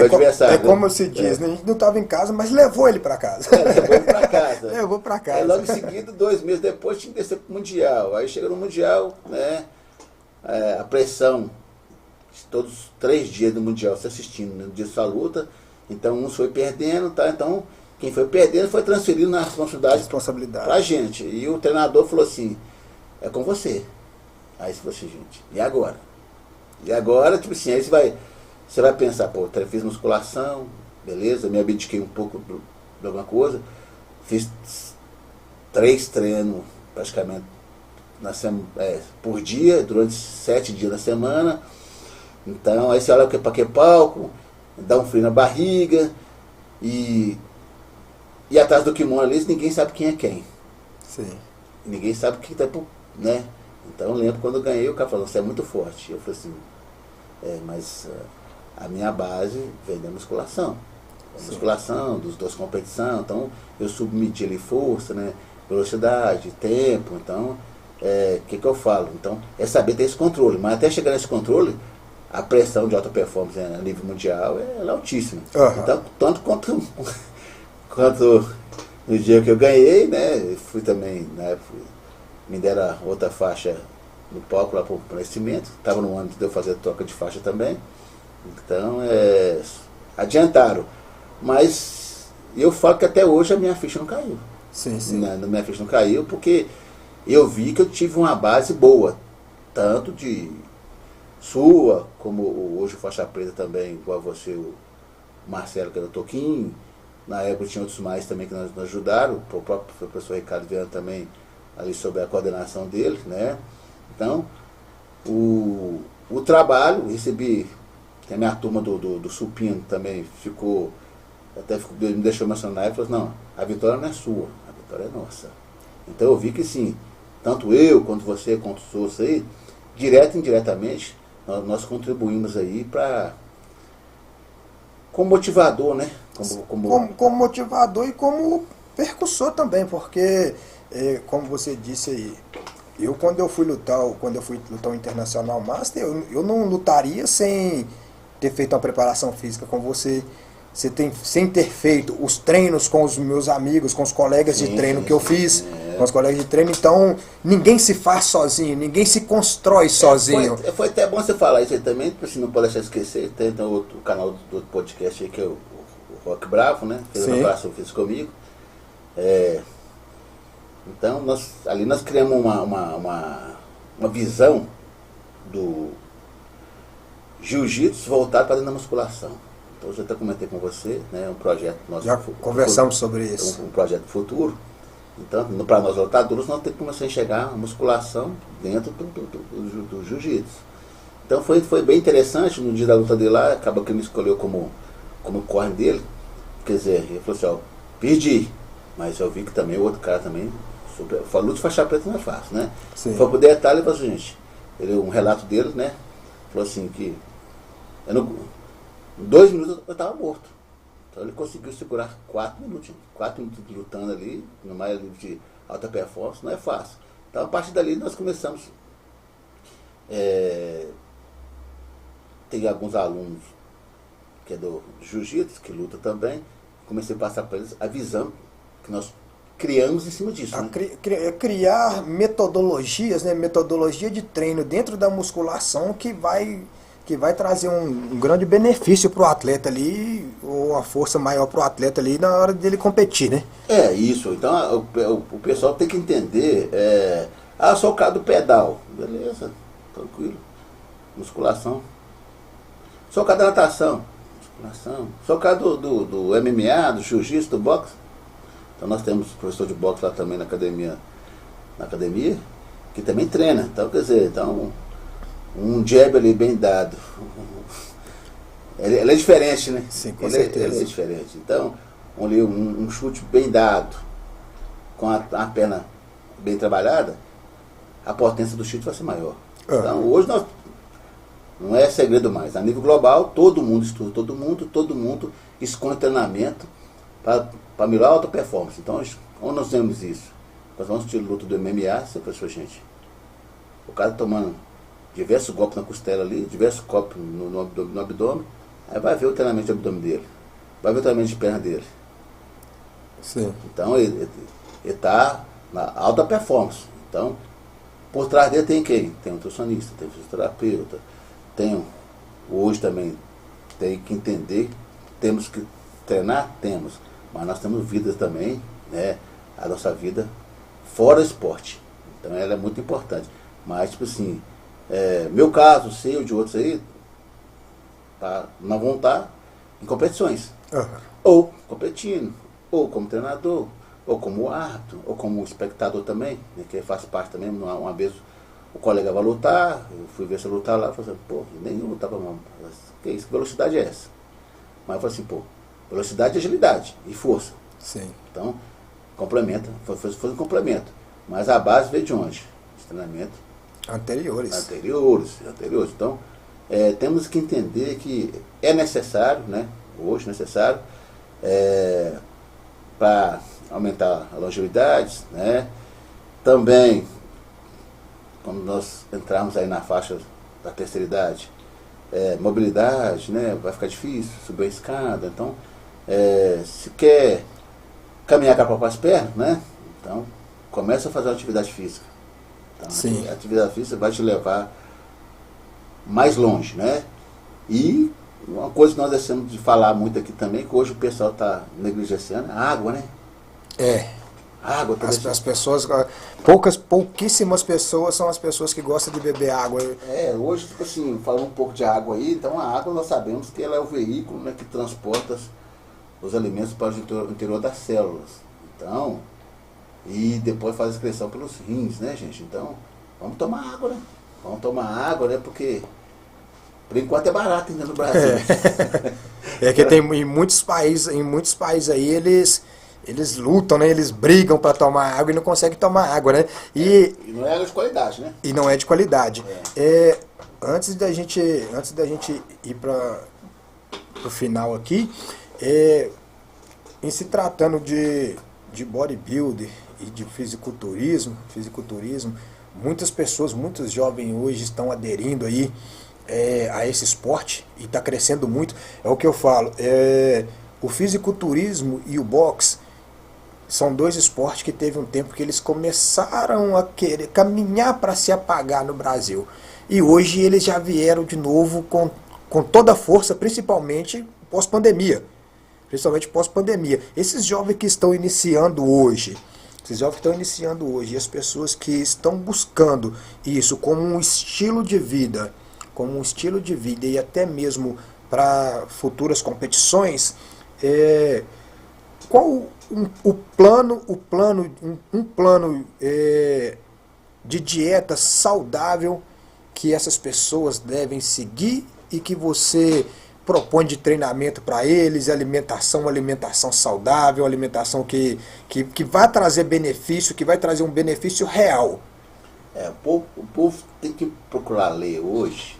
adversário. É como se diz, né? A gente não estava em casa, mas levou ele para casa. Levou ele para casa. Levou para casa. Aí logo em seguida, 2 meses depois, tinha que descer para o Mundial. Aí chega no Mundial, né? A pressão, todos os 3 dias do Mundial, se assistindo no dia da sua luta, Então uns foi perdendo, tá? Então quem foi perdendo foi transferindo na responsabilidade pra gente. E o treinador falou assim, é com você. Aí você falou assim, gente, e agora? E agora, tipo assim, aí você vai pensar, pô, fiz musculação, beleza, me abdiquei um pouco de alguma coisa, fiz 3 treinos praticamente por dia, durante 7 dias na semana. Então aí você olha para que palco, dá um frio na barriga, e atrás do kimono ali ninguém sabe quem é quem. Sim. Ninguém sabe quem tá, né? Então eu lembro quando eu ganhei, o cara falou, você é muito forte. Eu falei assim, mas a minha base vem da musculação. A musculação, dos 2 competição, então eu submeti ali força, né? Velocidade, tempo, então que eu falo? Então é saber ter esse controle, mas até chegar nesse controle, a pressão de alta performance a nível mundial é altíssima. Uhum. Então, tanto quanto no dia que eu ganhei, né? Fui também, na época, me deram outra faixa no palco lá para o conhecimento, estava no ano de eu fazer troca de faixa também. Então, adiantaram. Mas eu falo que até hoje a minha ficha não caiu. Sim, sim. A minha ficha não caiu porque eu vi que eu tive uma base boa, tanto de sua, como hoje o faixa preta também, igual você, o Marcelo, que era o Toquinho. Na época tinha outros mais também que nos ajudaram, o próprio professor Ricardo Viana também, ali sobre a coordenação dele, né? Então, o trabalho, recebi, tem a minha turma do Supino também, me deixou emocionar e falou, não, a vitória não é sua, a vitória é nossa. Então eu vi que sim, tanto eu, quanto você, quanto os outros aí, direto e indiretamente, nós contribuímos aí como motivador, né? Como motivador e como percussor também, porque, como você disse aí, quando eu fui lutar o Internacional Master, eu não lutaria sem ter feito uma preparação física com você. Sem ter feito os treinos com os meus amigos, com os colegas de treino que eu fiz, com os colegas de treino. Então, ninguém se faz sozinho, ninguém se constrói sozinho. Foi até bom você falar isso aí também, porque você não pode deixar de esquecer. Tem o canal do outro podcast aí, que é o Rock Bravo, né? Fez uma preparação física comigo. Então, nós criamos uma visão do jiu-jitsu voltado para dentro da musculação. Então, eu já até comentei com você, né, um projeto nosso. Já conversamos sobre isso. Um projeto futuro. Então, para nós lutadores, nós temos que começar a enxergar a musculação dentro do jiu-jitsu. Então, foi bem interessante. No dia da luta dele lá, acaba que ele me escolheu como corner dele. Quer dizer, ele falou assim, perdi. Mas eu vi que também o outro cara também, luta de faixa preta não é fácil, né? Sim. Foi pro detalhe e falou assim, gente, um relato dele, né? Falou assim que em 2 minutos eu estava morto. Então ele conseguiu segurar 4 minutos lutando ali, no mais de alta performance, não é fácil. Então a partir dali nós começamos. Tem alguns alunos que é do jiu-jitsu, que luta também. Comecei a passar para eles a visão que nós criamos em cima disso. Né? Criar metodologias, né? Metodologia de treino dentro da musculação que vai trazer um grande benefício para o atleta ali, ou uma força maior para o atleta ali na hora dele competir, né? Isso. Então o pessoal tem que entender, só o cara do pedal, beleza, tranquilo, musculação. Só o cara da natação, musculação. Só o cara do MMA, do jiu-jitsu, do boxe. Então nós temos professor de boxe lá também na academia, que também treina. Então, quer dizer, um jab ali bem dado, ele é diferente, né? Sim, com certeza. Ele é diferente. Então, um chute bem dado, com a perna bem trabalhada, a potência do chute vai ser maior. Então, hoje não é segredo mais. A nível global, todo mundo estuda, todo mundo esconde treinamento para melhorar a alta performance. Então, onde nós vemos isso? Nós vamos de luta do MMA, você pensou, gente, o cara tomando diversos golpes na costela ali, diversos golpes no abdômen, aí vai ver o treinamento de abdômen dele, vai ver o treinamento de perna dele. Sim. Então ele está na alta performance. Então, por trás dele tem quem? Tem um nutricionista, tem um fisioterapeuta, hoje também tem que entender, temos que treinar? Temos. Mas nós temos vida também, né? A nossa vida fora o esporte. Então ela é muito importante. Mas, tipo assim, meu caso, seu, de outros aí, tá, não vão estar em competições. Ou competindo, ou como treinador, ou como árbitro, ou como espectador também, né, que faz parte também. Uma vez o colega vai lutar, eu fui ver se lutar lá, falei assim, pô, nenhum lutava mal. Que isso, que velocidade é essa? Mas eu falei assim, pô, velocidade, agilidade e força. Sim. Então, complementa, foi um complemento. Mas a base veio de onde? De treinamento Anteriores. Então, temos que entender que é necessário, né? Hoje necessário, para aumentar a longevidade, né? Também, quando nós entrarmos aí na faixa da terceira idade, mobilidade, né? Vai ficar difícil, subir a escada. Então, se quer caminhar com a própria pernas, né? Então, começa a fazer uma atividade física. Então, Sim. a atividade física vai te levar mais longe, né? E uma coisa que nós deixamos de falar muito aqui também, que hoje o pessoal está negligenciando, é a água, né? Água. As pessoas, pouquíssimas pessoas são as pessoas que gostam de beber água. Hoje, tipo assim, falando um pouco de água aí, então a água nós sabemos que ela é o veículo, né, que transporta os alimentos para o interior das células. Então, e depois faz a excreção pelos rins, né, gente? Então, vamos tomar água, né? Vamos tomar água, né? Porque, por enquanto, é barato ainda no Brasil. Que tem em muitos países aí, eles lutam, né? Eles brigam para tomar água e não conseguem tomar água, né? E não é de qualidade, né? E não é de qualidade. Antes da gente ir para o final aqui, em se tratando de bodybuilder e de fisiculturismo, muitas pessoas, muitos jovens hoje estão aderindo aí a esse esporte e está crescendo muito. É o que eu falo, o fisiculturismo e o boxe são dois esportes que teve um tempo que eles começaram a querer caminhar para se apagar no Brasil. E hoje eles já vieram de novo com toda a força, principalmente pós-pandemia. Esses jovens que estão iniciando hoje, e as pessoas que estão buscando isso como um estilo de vida, e até mesmo para futuras competições, qual um plano de dieta saudável que essas pessoas devem seguir e que você propõe de treinamento para eles, alimentação saudável, alimentação que vai trazer benefício, que vai trazer um benefício real. O povo tem que procurar ler hoje.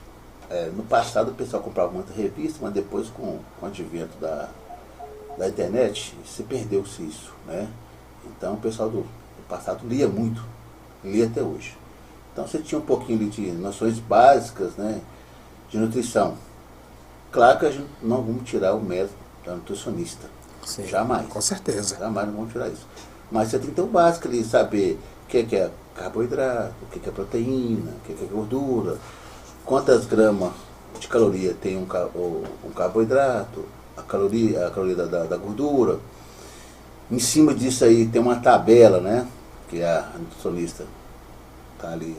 No passado o pessoal comprava muita revista, mas depois com o advento da internet se perdeu-se isso, né? Então o pessoal do passado lia muito, lia até hoje. Então você tinha um pouquinho de noções básicas, né, de nutrição. Claro que a gente não vamos tirar o mérito da nutricionista. Sim, jamais. Com certeza. Jamais não vamos tirar isso. Mas você tem que ter o básico ali, saber o que é carboidrato, o que é proteína, o que é gordura, quantas gramas de caloria tem um carboidrato, a caloria da gordura. Em cima disso aí tem uma tabela, né, que a nutricionista está ali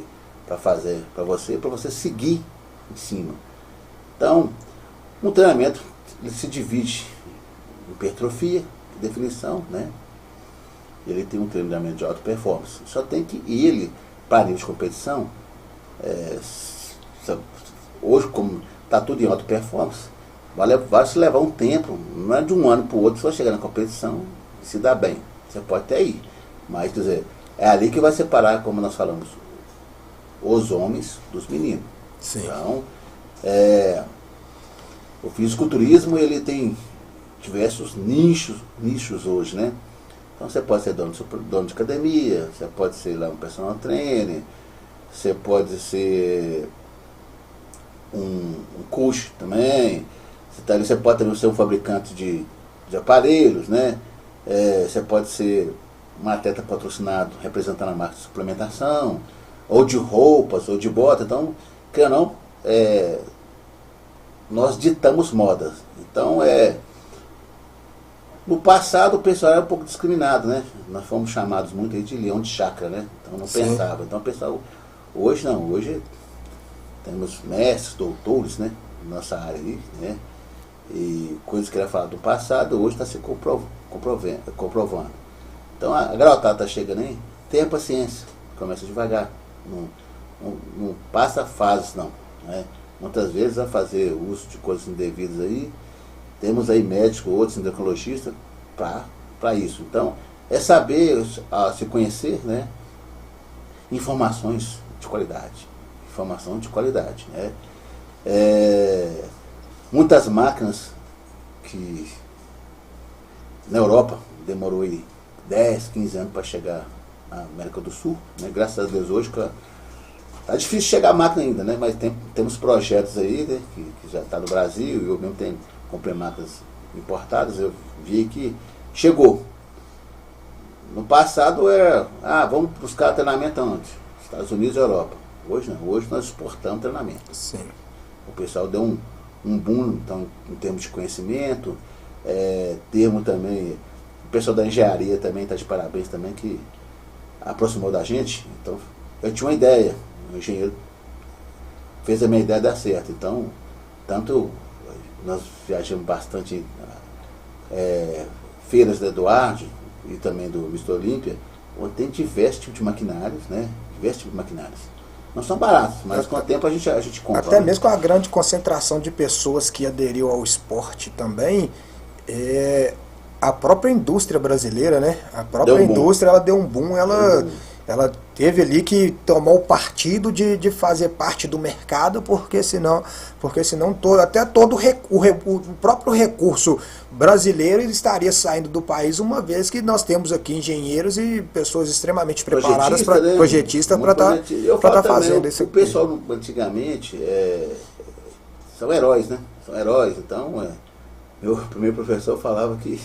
para fazer para você seguir em cima. Então, um treinamento ele se divide em hipertrofia, definição, né? Ele tem um treinamento de alta performance. Só tem que ele, para nível de competição, hoje como está tudo em alta performance, vai se levar um tempo, não é de um ano para o outro, você vai chegar na competição e se dá bem. Você pode até ir, mas quer dizer, é ali que vai separar, como nós falamos, os homens dos meninos. Sim. Então, o fisiculturismo ele tem diversos nichos hoje, né? Então você pode ser dono de academia, você pode ser lá um personal trainer, você pode ser um coach também, você pode também ser um fabricante de aparelhos, né? Você pode ser um atleta patrocinado representando a marca de suplementação, ou de roupas, ou de bota. Então, quer ou não, nós ditamos modas. Então No passado o pessoal era um pouco discriminado, né? Nós fomos chamados muito aí de leão de chácara, né? Então não Sim. pensava. Então o pessoal, hoje não, hoje temos mestres, doutores, né? Nossa área aí, né? E coisas que era falado do passado, hoje está se comprovando. Então a garotada está chegando aí, tenha paciência, começa devagar, não passa fases não, né? Muitas vezes a fazer uso de coisas indevidas aí, temos aí médicos, outros endocrinologistas para isso. Então é saber se conhecer, né? Informações de qualidade, né? Muitas máquinas que na Europa demorou aí 10, 15 anos para chegar à América do Sul, né? Graças a Deus hoje tá difícil chegar a máquina ainda, né? Mas temos projetos aí, né? que já está no Brasil, eu mesmo comprei máquinas importadas, eu vi que chegou. No passado era, vamos buscar treinamento onde? Estados Unidos e Europa. Hoje não, hoje nós exportamos treinamento. Sim. O pessoal deu um boom então, em termos de conhecimento, termo também, o pessoal da engenharia também está de parabéns também, que aproximou da gente. Então, eu tinha uma ideia, o engenheiro fez a minha ideia dar certo. Então, tanto nós viajamos bastante feiras da Eduardo e também do Mr. Olímpia, onde tem diversos tipos de maquinários, né? Diversos tipos de maquinários. Não são baratos, mas com o tempo a gente compra. Até mesmo com a grande concentração de pessoas que aderiu ao esporte também, a própria indústria brasileira, né? A própria indústria, ela deu um boom, ela teve ali que tomar o partido de fazer parte do mercado, porque senão o próprio recurso brasileiro estaria saindo do país, uma vez que nós temos aqui engenheiros e pessoas extremamente preparadas para projetistas para estar fazendo isso. O pessoal antigamente são heróis, né? São heróis. Então, meu primeiro professor falava que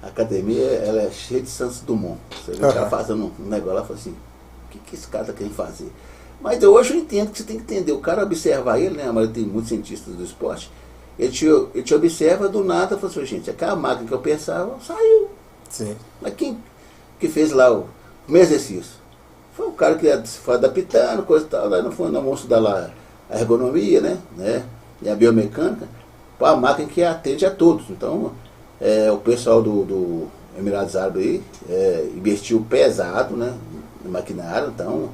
a academia ela é cheia de Santos Dumont. Você vê o cara fazendo um negócio lá e fala assim, o que esse cara está querendo fazer? Mas hoje eu entendo que você tem que entender, o cara observar ele, né? Mas tem muitos cientistas do esporte, ele te observa do nada e fala assim, gente, aquela máquina que eu pensava saiu. Sim. Mas quem que fez lá o meu exercício? Foi o cara que foi adaptando, coisa e tal, lá no fundo vamos estudar lá a ergonomia, né? E a biomecânica, para a máquina que atende a todos. Então, o pessoal do Emirados Árabes aí investiu pesado, né, no maquinário. Então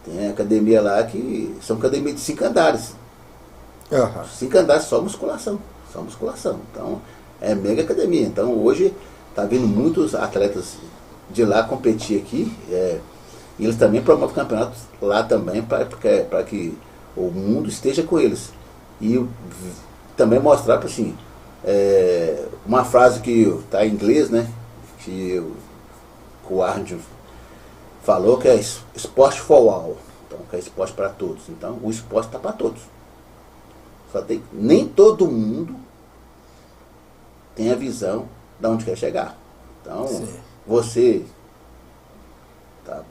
tem academia lá que são academias de 5 andares. 5 andares só musculação. Então é mega academia. Então hoje tá vindo muitos atletas de lá competir aqui. E eles também promovem campeonatos lá também para que o mundo esteja com eles. E também mostrar para assim, uma frase que está em inglês, né? Que o Arnold falou que é esporte for all. Então, que é esporte para todos. Então, o esporte está para todos. Nem todo mundo tem a visão de onde quer chegar. Então, você está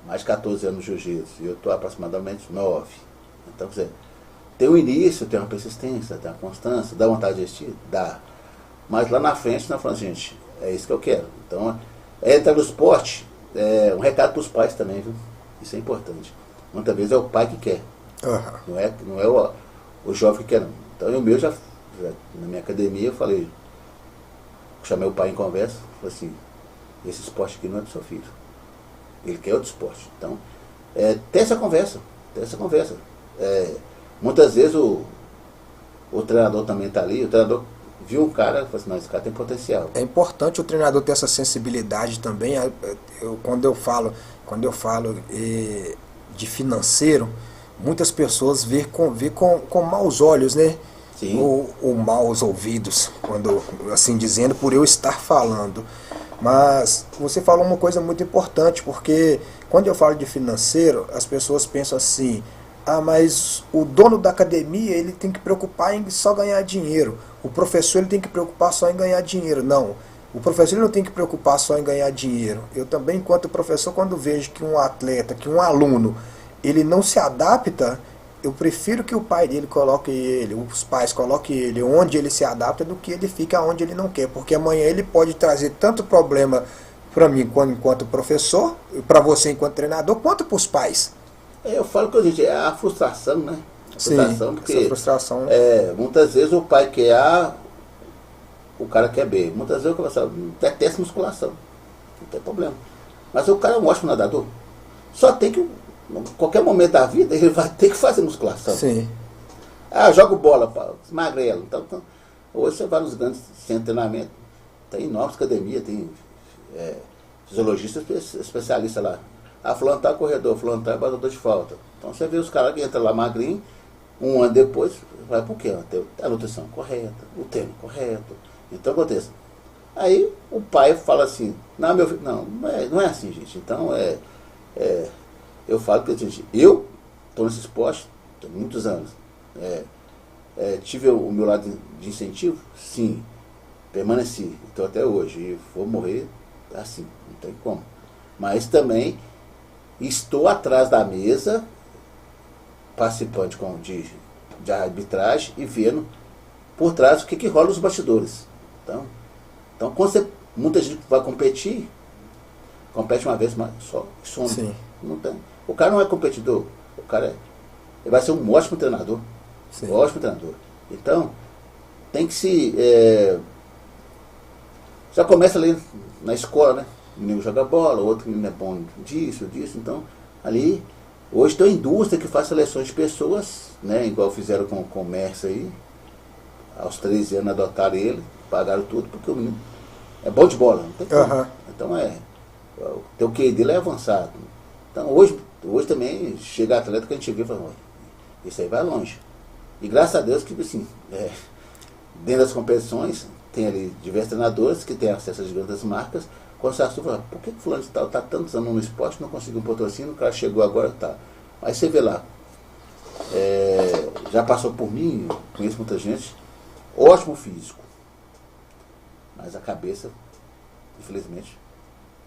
mais de 14 anos no jiu-jitsu e eu estou aproximadamente 9. Então, quer dizer, tem um início, tem uma persistência, tem uma constância, dá vontade de assistir? Dá. Mas lá na frente, nós falamos, gente, é isso que eu quero. Então, entrar no esporte, um recado para os pais também, viu? Isso é importante. Muitas vezes é o pai que quer. Não é o jovem que quer, não. Então, eu mesmo já na minha academia, eu falei, chamei o pai em conversa, falei assim, esse esporte aqui não é do seu filho. Ele quer outro esporte. Então, tem essa conversa. Muitas vezes o treinador também está ali, o treinador viu o cara e falou assim, não, esse cara tem potencial. É importante o treinador ter essa sensibilidade também. Quando eu falo de financeiro, muitas pessoas vê com maus olhos, né? Sim. Ou maus ouvidos, quando assim dizendo, por eu estar falando. Mas você falou uma coisa muito importante, porque quando eu falo de financeiro, as pessoas pensam assim, mas o dono da academia ele tem que preocupar em só ganhar dinheiro. O professor ele tem que preocupar só em ganhar dinheiro. Não, o professor ele não tem que preocupar só em ganhar dinheiro. Eu também, enquanto professor, quando vejo que um atleta, que um aluno, ele não se adapta, eu prefiro que o pai dele coloque ele, os pais coloquem ele onde ele se adapta do que ele fica onde ele não quer. Porque amanhã ele pode trazer tanto problema para mim enquanto professor, para você enquanto treinador, quanto para os pais. Eu falo que, gente, é a frustração, né? A frustração, sim, porque essa frustração. muitas vezes o pai quer A, o cara quer B. Muitas vezes o cara detesta musculação. Não tem problema. Mas o cara é um ótimo nadador. Só tem que, em qualquer momento da vida, ele vai ter que fazer musculação. Sim. Jogo bola, magrelo. Então, hoje você vai nos grandes centros de treinamento, tem enormes academias, tem fisiologista especialista lá. Fulano tá corredor, fulano tá batedor de falta. Então você vê os caras que entram lá magrinho, um ano depois, vai por quê? A nutrição correta, o treino correto. Então acontece. Aí o pai fala assim, não, meu filho, não é assim, gente. Então eu falo que, gente, eu estou nesse esporte há muitos anos. Tive o meu lado de incentivo? Sim. Permaneci. Estou até hoje. E vou morrer assim, não tem como. Mas também estou atrás da mesa, participante de arbitragem e vendo por trás o que rola nos bastidores. Então quando muita gente vai competir, compete uma vez, mas só some. Sim. Não tem. O cara não é competidor, ele vai ser um ótimo treinador. Sim. Ótimo treinador. Então, tem que se. Já começa ali na escola, né? O menino joga bola, o outro menino é bom disso. Então, ali, hoje tem uma indústria que faz seleções de pessoas, né? Igual fizeram com o comércio aí. Aos 13 anos adotaram ele, pagaram tudo, porque o menino é bom de bola, não tem como. Uhum. Então o teu QI dele é avançado. Então hoje também chega atleta que a gente vê e fala, isso aí vai longe. E graças a Deus que, assim, dentro das competições, tem ali diversos treinadores que têm acesso às grandes marcas. Quando você assume, por que o fulano de tal está tantos anos no esporte, não conseguiu um patrocínio, o cara chegou agora, tá. Aí você vê lá, já passou por mim, conheço muita gente, ótimo físico, mas a cabeça, infelizmente,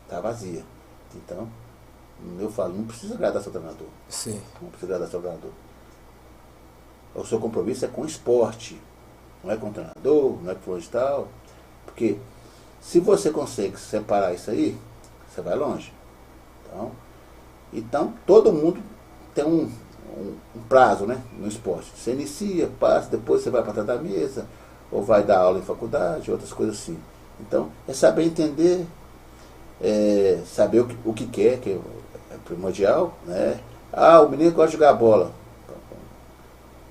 está vazia. Então, eu falo, não precisa agradar seu treinador. Sim. Não precisa agradar seu treinador. O seu compromisso é com o esporte, não é com o treinador, não é com fulano de tal. Porque se você consegue separar isso aí, você vai longe. Então todo mundo tem um prazo, né, no esporte. Você inicia, passa, depois você vai para trás da mesa, ou vai dar aula em faculdade, outras coisas assim. Então, é saber entender, saber o que quer, que é primordial, né? O menino gosta de jogar bola.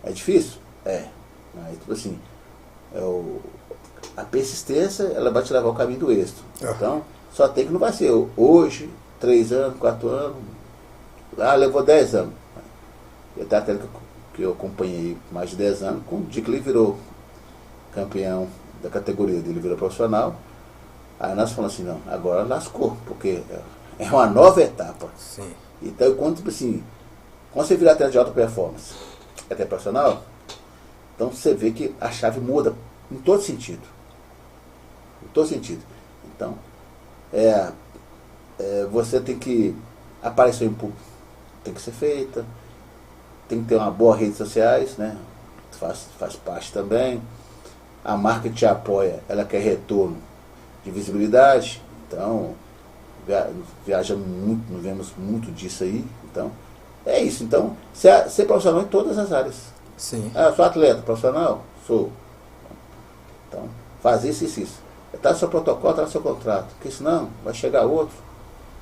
É difícil? Mas, tipo assim, a persistência, ela vai te levar ao caminho do êxito. Então, só tem que não vai ser hoje, 3 anos, 4 anos, levou 10 anos. Eu tenho até que eu acompanhei mais de 10 anos, com o dia que ele virou campeão da categoria dele, virou profissional. Aí nós falamos assim, não, agora lascou, porque é uma nova etapa. Sim. Então, quando você virar atleta de alta performance, até profissional, então você vê que a chave muda em todo sentido. Em todo sentido. Então, você tem que aparecer em público, tem que ser feita, tem que ter uma boa rede sociais, né? Faz parte também. A marca que te apoia, ela quer retorno de visibilidade, então viaja muito, nós vemos muito disso aí. Então, é isso. Então, ser profissional em todas as áreas. Sim. Sou atleta profissional? Sou. Então, fazer isso. Está no seu protocolo, está no seu contrato. Porque senão vai chegar outro.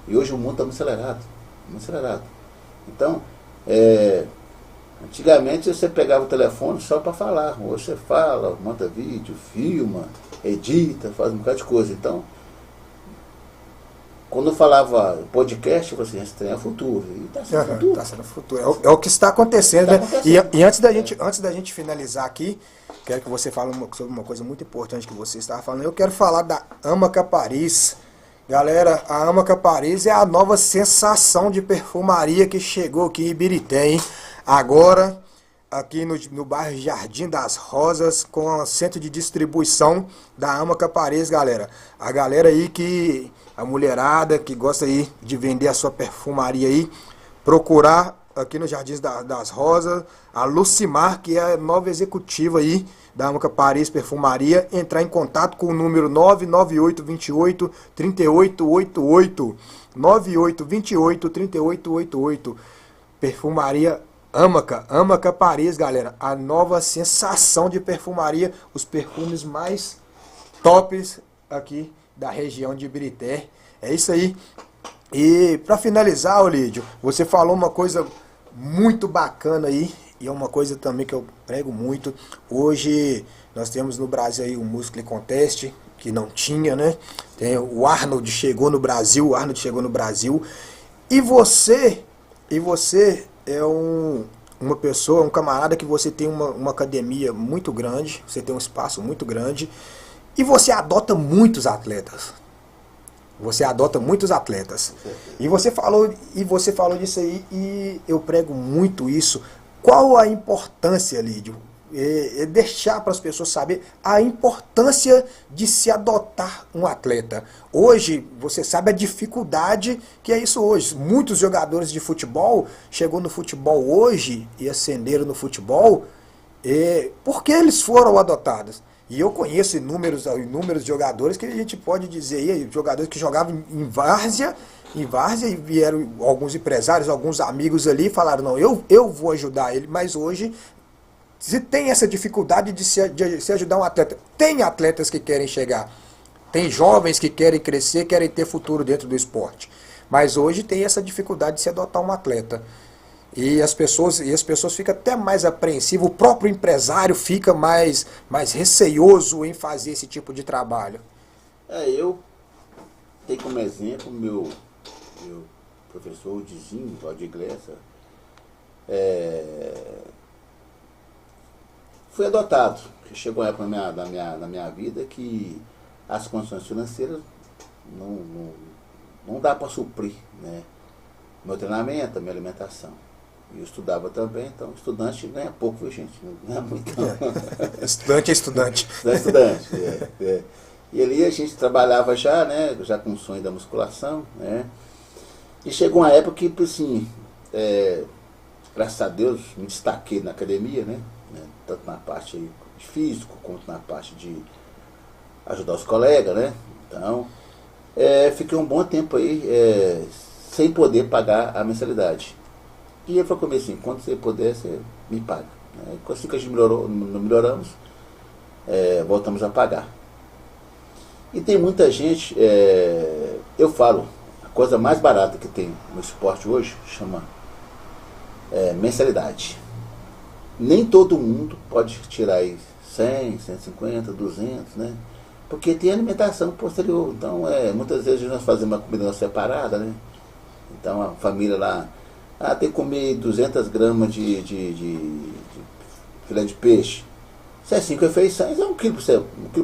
E hoje o mundo está muito acelerado. Muito acelerado. Então, antigamente você pegava o telefone só para falar. Hoje você fala, manda vídeo, filma, edita, faz um bocado de coisa. Então, quando eu falava podcast, eu falei assim, esse trem é futuro. E está sendo futuro. Está sendo futuro. É o que está acontecendo, né? E antes da gente finalizar aqui, quero que você fale sobre uma coisa muito importante que você estava falando. Eu quero falar da Amaca Paris. Galera, a Amaca Paris é a nova sensação de perfumaria que chegou aqui em Ibirité, hein? Agora, aqui no bairro Jardim das Rosas, com o centro de distribuição da Amaca Paris, galera. A galera aí a mulherada que gosta aí de vender a sua perfumaria aí, procurar aqui no Jardins das Rosas, a Lucimar, que é a nova executiva aí da Amaca Paris Perfumaria, entrar em contato com o número 99828-3888, 9828-3888, Perfumaria Amaca Paris, galera, a nova sensação de perfumaria, os perfumes mais tops aqui da região de Ibirité. É isso aí. E para finalizar, Olídio, você falou uma coisa muito bacana aí, e é uma coisa também que eu prego muito. Hoje nós temos no Brasil aí o Musical Contest, que não tinha, né? Tem o Arnold chegou no Brasil, e você é uma pessoa, um camarada que você tem uma academia muito grande, você tem um espaço muito grande, e você adota muitos atletas. E você falou disso aí, e eu prego muito isso. Qual a importância, Lídio? É deixar para as pessoas saberem a importância de se adotar um atleta. Hoje, você sabe a dificuldade que é isso hoje. Muitos jogadores de futebol chegou no futebol hoje e ascenderam no futebol porque eles foram adotados. E eu conheço inúmeros jogadores que a gente pode dizer aí, jogadores que jogavam em várzea, e vieram alguns empresários, alguns amigos ali e falaram, não, eu vou ajudar ele, mas hoje se tem essa dificuldade de se ajudar um atleta. Tem atletas que querem chegar, tem jovens que querem crescer, querem ter futuro dentro do esporte, mas hoje tem essa dificuldade de se adotar um atleta. E as pessoas ficam até mais apreensivas, o próprio empresário fica mais receioso em fazer esse tipo de trabalho. Eu tenho como exemplo meu professor Dizinho, Valdir Glessa, foi adotado. Chegou uma época na minha vida que as condições financeiras não dá para suprir, né? Meu treinamento, a minha alimentação. Eu estudava também, então estudante ganha pouco, viu, gente? Não ganha muito. Estudante é estudante. E ali a gente trabalhava já, né? Já com o sonho da musculação, né? E chegou uma época que, assim, graças a Deus, me destaquei na academia, né? Tanto na parte de físico, quanto na parte de ajudar os colegas, né? Então, fiquei um bom tempo aí sem poder pagar a mensalidade. E ele falou comigo assim, quando você puder, você me paga. Assim que a gente melhoramos, voltamos a pagar. E tem muita gente, eu falo, a coisa mais barata que tem no esporte hoje chama mensalidade. Nem todo mundo pode tirar aí 100, 150, 200, né? Porque tem alimentação posterior. Então, muitas vezes nós fazemos uma comida separada, né? Então a família lá, tem que comer 200 gramas de filé de peixe. Se é 5 refeições, é 1 quilo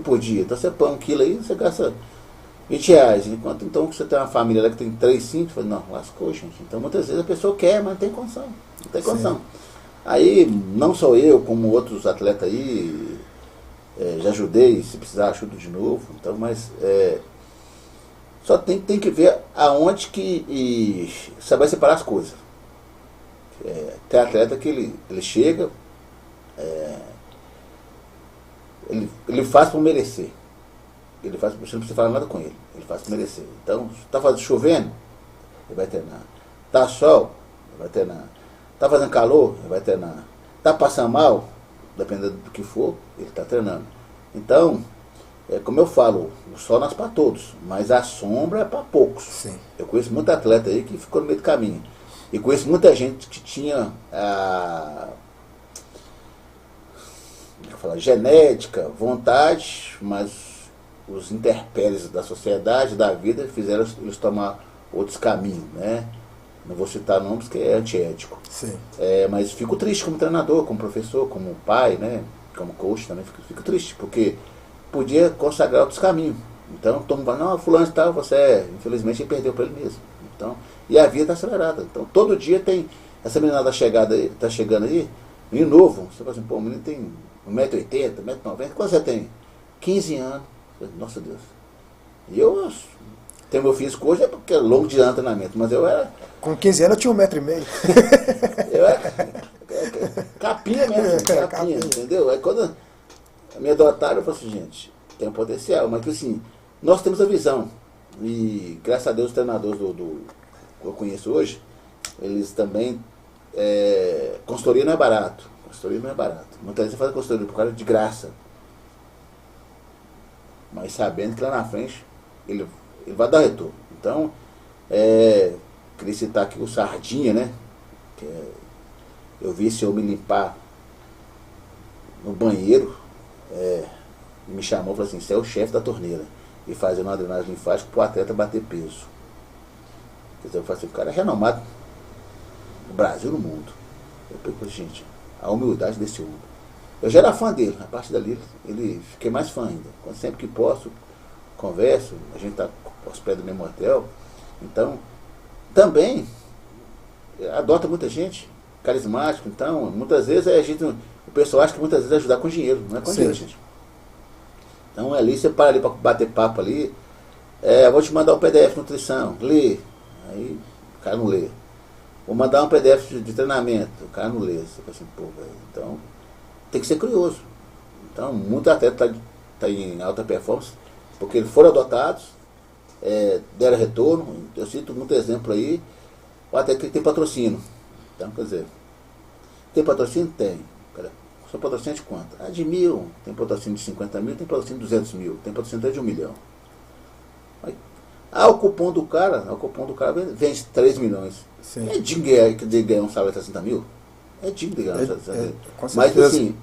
por dia. Então você põe 1 quilo aí, você gasta R$20. Enquanto então você tem uma família lá que tem 3, 5, fala, não, lascou, gente. Então muitas vezes a pessoa quer, mas não tem condição. Não tem condição. Sim. Aí, não só eu, como outros atletas aí, já ajudei, se precisar ajudo de novo. Então, mas só tem que ver aonde que você vai separar as coisas. Tem atleta que ele chega, ele faz por merecer. Ele faz, você não precisa falar nada com ele. Ele faz por merecer. Então, está chovendo, ele vai treinar. Está sol, ele vai treinar. Está fazendo calor, ele vai treinar. Está passando mal, dependendo do que for, ele está treinando. Então, como eu falo, o sol nasce para todos, mas a sombra é para poucos. Sim. Eu conheço muito atleta aí que ficou no meio do caminho. E conheço muita gente que tinha genética, vontade, mas os intempéries da sociedade, da vida, fizeram eles tomar outros caminhos, né? Não vou citar nomes que é antiético. Sim. Mas fico triste como treinador, como professor, como pai, né? Como coach também, fico triste, porque podia consagrar outros caminhos. Então, todo mundo fala, não, fulano e tal, infelizmente, ele perdeu para ele mesmo. Então, e a vida está acelerada. Então, todo dia tem, essa menina está chegando aí, menino novo, você fala assim, pô, o menino tem 1,80 m, 1,90 m, quanto você tem? 15 anos. Nossa Deus. E eu Tem meu físico hoje é porque é longo de treinamento, mas eu era... Com 15 anos eu tinha 1,5 m. Eu era capinha mesmo, capinha, entendeu? Aí quando a minha adotaram, eu falei assim, gente, tem um potencial, mas que assim, nós temos a visão. E graças a Deus os treinadores que eu conheço hoje, eles também, consultoria não é barato. Consultoria não é barato. Muitas vezes você faz a consultoria por causa de graça. Mas sabendo que lá na frente ele vai dar retorno. Então, queria citar aqui o Sardinha, né? Eu vi esse homem limpar no banheiro, e me chamou e falou assim, você é o chefe da torneira. E fazendo uma drenagem linfática para o atleta bater peso. Quer dizer, eu falei assim, o cara é renomado no Brasil e no mundo. Eu falei, gente, a humildade desse homem. Eu já era fã dele, a partir dali fiquei mais fã ainda. Sempre que posso, converso, a gente está hospedado no mesmo hotel. Então, também adota muita gente, carismático. Então, muitas vezes o pessoal acha que muitas vezes é ajudar com dinheiro, não é com dinheiro, gente. Então ali você para ali para bater papo ali, eu vou te mandar um PDF de nutrição, lê. Aí o cara não lê. Vou mandar um PDF de treinamento, o cara não lê. Você fala assim, pô, velho, então tem que ser curioso. Então, muito atleta está em alta performance, porque eles foram adotados, deram retorno. Eu cito muito exemplo aí, o atleta que tem patrocínio. Então, quer dizer, tem patrocínio? Tem. Só patrocínio de quanto? De 1.000, tem patrocínio de 50 mil, tem patrocínio de 200 mil, tem patrocínio até de 1 milhão. O cupom do cara vende 3 milhões. Sim. É digno de ganhar um salário de 60 mil? É digno de ganhar um salário de 60 mil. Mas assim,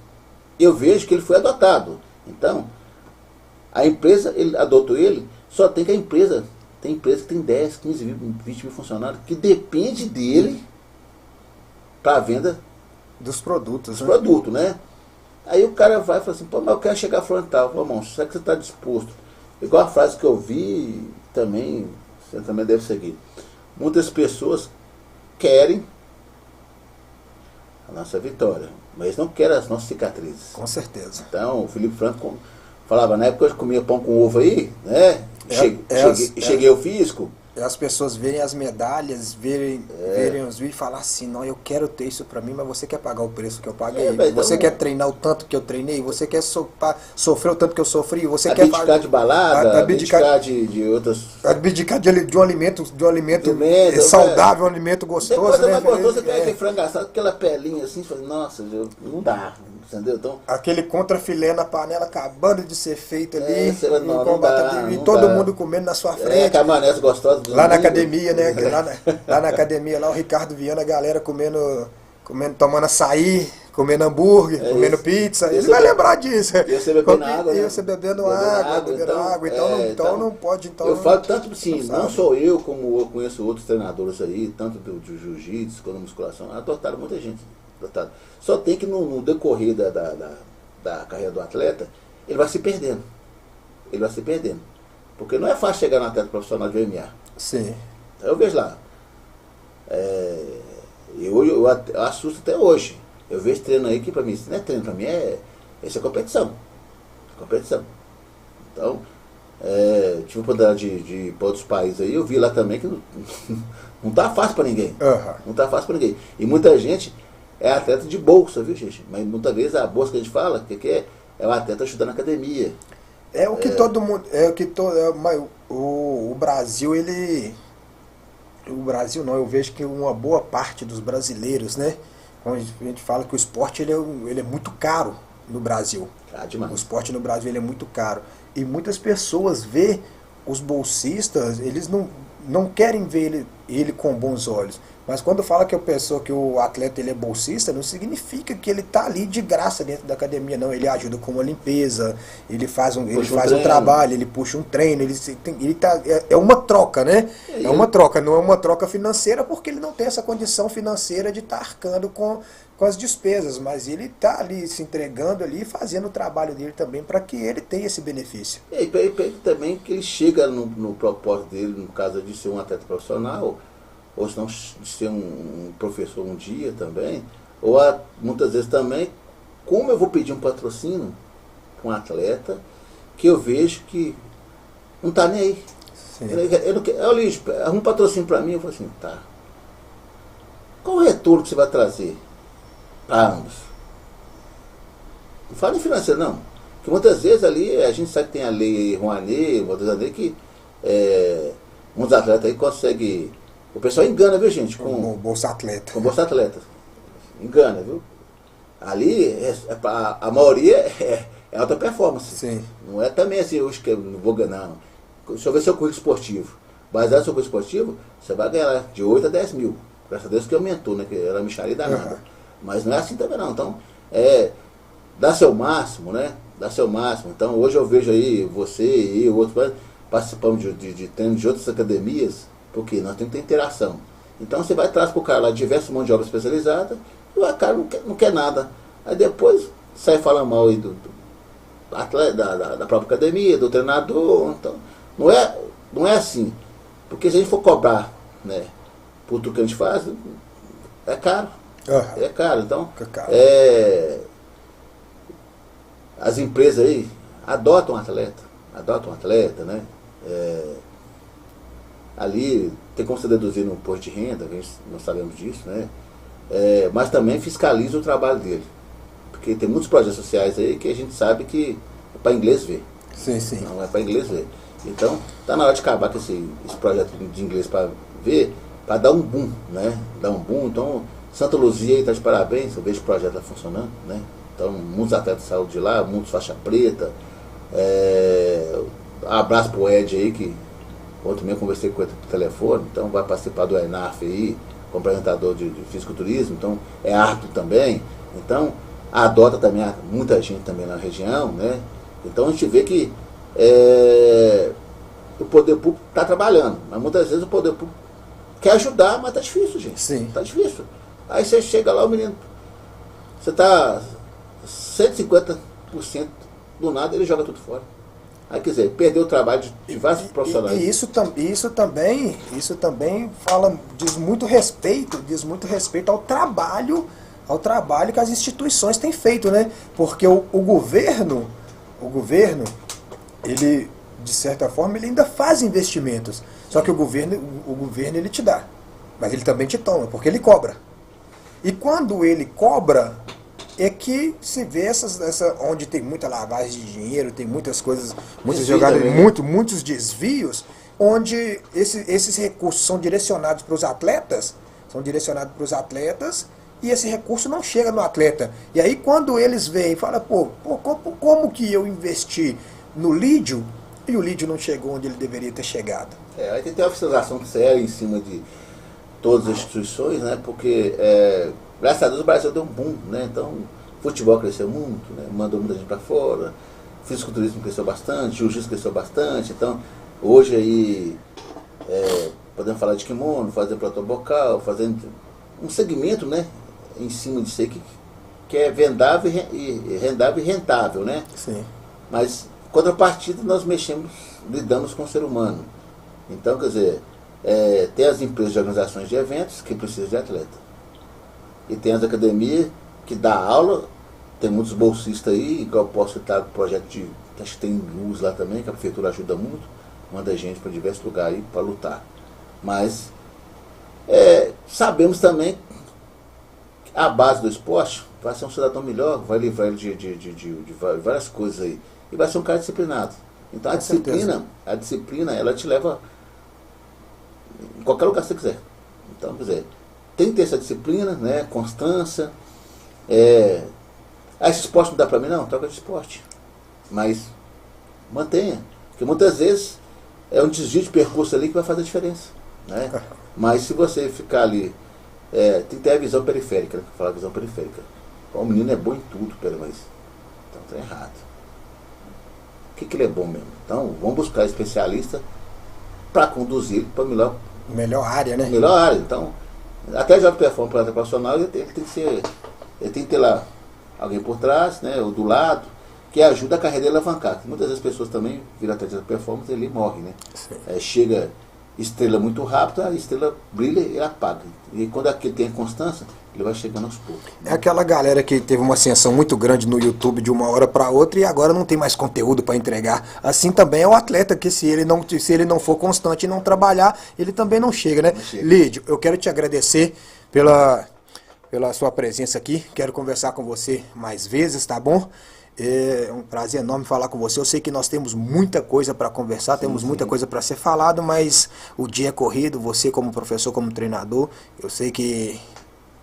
eu vejo que ele foi adotado. Então, a empresa, ele adotou ele, só tem que a empresa, tem empresa que tem 10, 15 mil, 20 mil funcionários, que depende dele para a venda dos produtos. Né? Aí o cara vai e fala assim, pô, mas eu quero chegar frontal. Pô, irmão, será que você está disposto? Igual a frase que eu vi também, você também deve seguir. Muitas pessoas querem a nossa vitória, mas não querem as nossas cicatrizes. Com certeza. Então, o Felipe Franco falava, na época eu comia pão com ovo aí, né? Cheguei ao físico. As pessoas verem as medalhas, verem os vídeos e falar assim, não, eu quero ter isso pra mim, mas você quer pagar o preço que eu paguei? Você quer treinar o tanto que eu treinei? Você quer sofrer o tanto que eu sofri? Você quer abdicar de balada, abdicar de outras... Abdicar de um alimento saudável, um alimento gostoso. Depois é né? mais gostoso, você pega aquele frango assado, aquela pelinha assim, você fala, nossa, não dá, entendeu? Então, aquele contrafilé na panela acabando de ser feito ali, e todo mundo comendo na sua frente. Camarés gostosos. Lá na academia, né? Lá na academia, lá o Ricardo Viana, a galera comendo, tomando açaí, comendo hambúrguer, comendo pizza. Ele vai lembrar disso. E você bebendo água, né? E você bebendo água. Então não pode. Então, eu falo tanto assim, não sou eu, como eu conheço outros treinadores aí, tanto do jiu-jitsu quanto da musculação, adotaram muita gente. Adotaram. Só tem que no decorrer da carreira do atleta, ele vai se perdendo. Porque não é fácil chegar no atleta profissional de MMA. Sim. Eu vejo lá. Eu assusto até hoje. Eu vejo treino aí que pra mim, isso não é treino, pra mim isso é competição. Então, tive a oportunidade de ir para outros países aí, eu vi lá também que não tá fácil pra ninguém. Uhum. Não tá fácil pra ninguém. E muita gente é atleta de bolsa, viu, gente? Mas muitas vezes a bolsa que a gente fala, que é o atleta ajudando na academia. É o que todo mundo. O Brasil, ele. O Brasil não, eu vejo que uma boa parte dos brasileiros, né? Quando a gente fala que o esporte ele é muito caro no Brasil. Demais. O esporte no Brasil ele é muito caro. E muitas pessoas vê os bolsistas, eles não querem ver ele com bons olhos. Mas quando fala que o atleta ele é bolsista, não significa que ele está ali de graça dentro da academia, não. Ele ajuda com uma limpeza, ele faz um trabalho, ele puxa um treino, é uma troca, né? É uma troca, não é uma troca financeira, porque ele não tem essa condição financeira de estar arcando com as despesas, mas ele está ali se entregando ali, fazendo o trabalho dele também para que ele tenha esse benefício. E aí também que ele chega no propósito dele, no caso de ser um atleta profissional, ou se não de ser um professor um dia também, ou muitas vezes também, como eu vou pedir um patrocínio para um atleta que eu vejo que não está nem aí. Eu não quero, olha, arruma um patrocínio para mim. Eu falo assim, tá. Qual o retorno que você vai trazer para ambos? Não fala em financeiro, não. Porque muitas vezes ali, a gente sabe que tem a lei Rouanet, muitas vezes que uns atletas aí conseguem. O pessoal engana, viu, gente? Com o Bolsa Atleta. Com o Bolsa Atleta. Engana, viu? Ali, a maioria é alta performance. Sim. Não é também assim, eu não vou ganhar. Deixa eu ver seu currículo esportivo. Baseado no seu currículo esportivo, você vai ganhar lá de 8 a 10 mil. Graças a Deus que aumentou, né? Que era micharia danada. Uhum. Mas não é assim também não. Então, dá seu máximo, né? Dá seu máximo. Então, hoje eu vejo aí você e outros participando de treinos de outras academias, porque nós temos que ter interação. Então, você vai atrás para o cara lá diversas mão de obra especializada, e o cara não quer nada. Aí depois sai falando mal aí do atleta, da própria academia, do treinador. Então, não é assim. Porque se a gente for cobrar, né, por tudo que a gente faz, é caro. Uhum. É caro. Então, caro. As empresas aí adotam um atleta, né? Ali tem como você deduzir no imposto de renda, a gente não sabemos disso, né? Mas também fiscaliza o trabalho dele. Porque tem muitos projetos sociais aí que a gente sabe que é para inglês ver. Sim, sim. Não é para inglês ver. Então, tá na hora de acabar com esse projeto de inglês para ver, para dar um boom, né? Dar um boom. Então, Santa Luzia aí está de parabéns, eu vejo o projeto lá funcionando, né? Então, muitos atletas de saúde de lá, muitos faixa preta. Abraço pro Ed aí, que ontem mesmo conversei com ele por telefone, então vai participar do ENAF aí, como apresentador de fisiculturismo, então é árbitro também. Então, adota também muita gente também na região, né? Então a gente vê que o poder público está trabalhando, mas muitas vezes o poder público quer ajudar, mas tá difícil, gente. Sim. Tá difícil. Aí você chega lá, o menino, você tá 150% do nada, ele joga tudo fora. Aí, quer dizer, perdeu o trabalho de vários profissionais. E isso também diz muito respeito ao trabalho que as instituições têm feito, né? Porque o governo, ele, de certa forma, ele ainda faz investimentos. Só que o governo ele te dá, mas ele também te toma, porque ele cobra. E quando ele cobra, é que se vê onde tem muita lavagem de dinheiro, tem muitas coisas, muitas jogadas, muitos desvios, onde esses recursos são direcionados para os atletas, e esse recurso não chega no atleta. E aí quando eles vêm e falam, como que eu investi no Lídio e o Lídio não chegou onde ele deveria ter chegado? Aí tem uma fiscalização séria em cima de todas as instituições, né? Porque graças a Deus o Brasil deu um boom, né? Então, futebol cresceu muito, né? Mandou muita gente para fora, fisiculturismo cresceu bastante, jiu-jitsu cresceu bastante. Então, hoje aí, podemos falar de kimono, fazer protobocal, fazer um segmento, né? Em cima disso aí que é vendável e rentável, né? Sim. Mas, contrapartida, nós lidamos com o ser humano. Então, quer dizer, tem as empresas de organizações de eventos que precisam de atleta. E tem as academias que dá aula, tem muitos bolsistas aí, igual eu posso citar o projeto acho que tem luz lá também, que a prefeitura ajuda muito, manda gente para diversos lugares aí para lutar. Mas sabemos também que a base do esporte vai ser um cidadão melhor, vai livrar ele de várias coisas aí. E vai ser um cara disciplinado. Então a disciplina, ela te leva em qualquer lugar que você quiser. Então, quer dizer, tem que ter essa disciplina, né? Constância. Esse esporte não dá pra mim, não, troca de esporte. Mas mantenha. Porque muitas vezes é um desvio de percurso ali que vai fazer a diferença. Né? Mas se você ficar ali, tem que ter a visão periférica, né? Falar visão periférica. O menino é bom em tudo, mas então tá errado. O que ele é bom mesmo? Então vamos buscar especialista para conduzir para melhor área, né? Melhor área. Então, até já performa para o profissional, ele tem que ter lá alguém por trás, né, ou do lado, que ajuda a carreira dele a alavancar. Muitas vezes as pessoas também viram atleta de performance e ele morre, né? Chega estrela muito rápido, a estrela brilha e apaga. E quando aquele tem a constância, ele vai chegando aos poucos. É aquela galera que teve uma ascensão muito grande no YouTube de uma hora para outra e agora não tem mais conteúdo para entregar. Assim também é o atleta que se ele não for constante e não trabalhar, ele também não chega, né? Lídio, eu quero te agradecer pela sua presença aqui. Quero conversar com você mais vezes, tá bom? É um prazer enorme falar com você. Eu sei que nós temos muita coisa para conversar, temos muita coisa para ser falado, mas o dia é corrido, você como professor, como treinador, eu sei que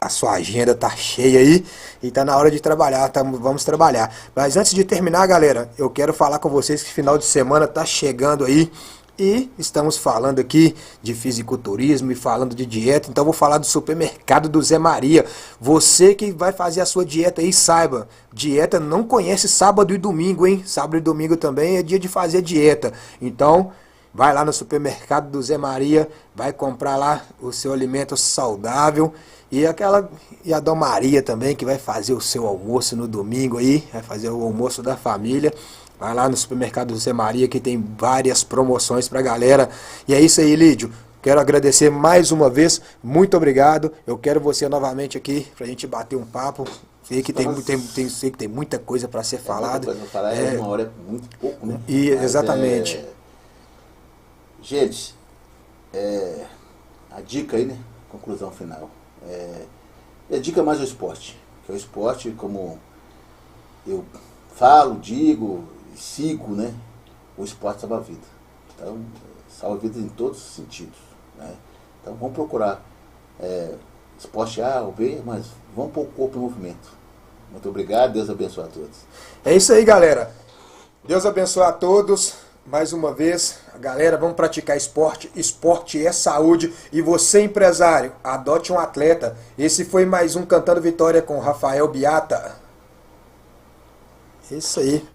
a sua agenda tá cheia aí e tá na hora de trabalhar, vamos trabalhar. Mas antes de terminar, galera, eu quero falar com vocês que final de semana tá chegando aí. E estamos falando aqui de fisiculturismo e falando de dieta, então vou falar do supermercado do Zé Maria. Você que vai fazer a sua dieta aí, saiba, dieta não conhece sábado e domingo, hein? Sábado e domingo também é dia de fazer dieta. Então, vai lá no supermercado do Zé Maria, vai comprar lá o seu alimento saudável e a Dona Maria também, que vai fazer o seu almoço no domingo aí, vai fazer o almoço da família. Vai lá no supermercado do Zé Maria que tem várias promoções pra galera. E é isso aí, Lídio. Quero agradecer mais uma vez. Muito obrigado. Eu quero você novamente aqui pra gente bater um papo. Sei que sei que tem muita coisa para ser falada. Uma hora é muito pouco, né? E, exatamente. Gente, a dica aí, né? Conclusão final. A dica mais do esporte. Que é o esporte, como eu falo, digo, sigo, né? O esporte salva a vida. Então, salva a vida em todos os sentidos, né? Então, vamos procurar esporte A ou B, mas vamos pôr o corpo em movimento. Muito obrigado, Deus abençoe a todos. É isso aí, galera. Deus abençoe a todos. Mais uma vez, galera, vamos praticar esporte. Esporte é saúde. E você, empresário, adote um atleta. Esse foi mais um Cantando Vitória com Rafael Biata. É isso aí.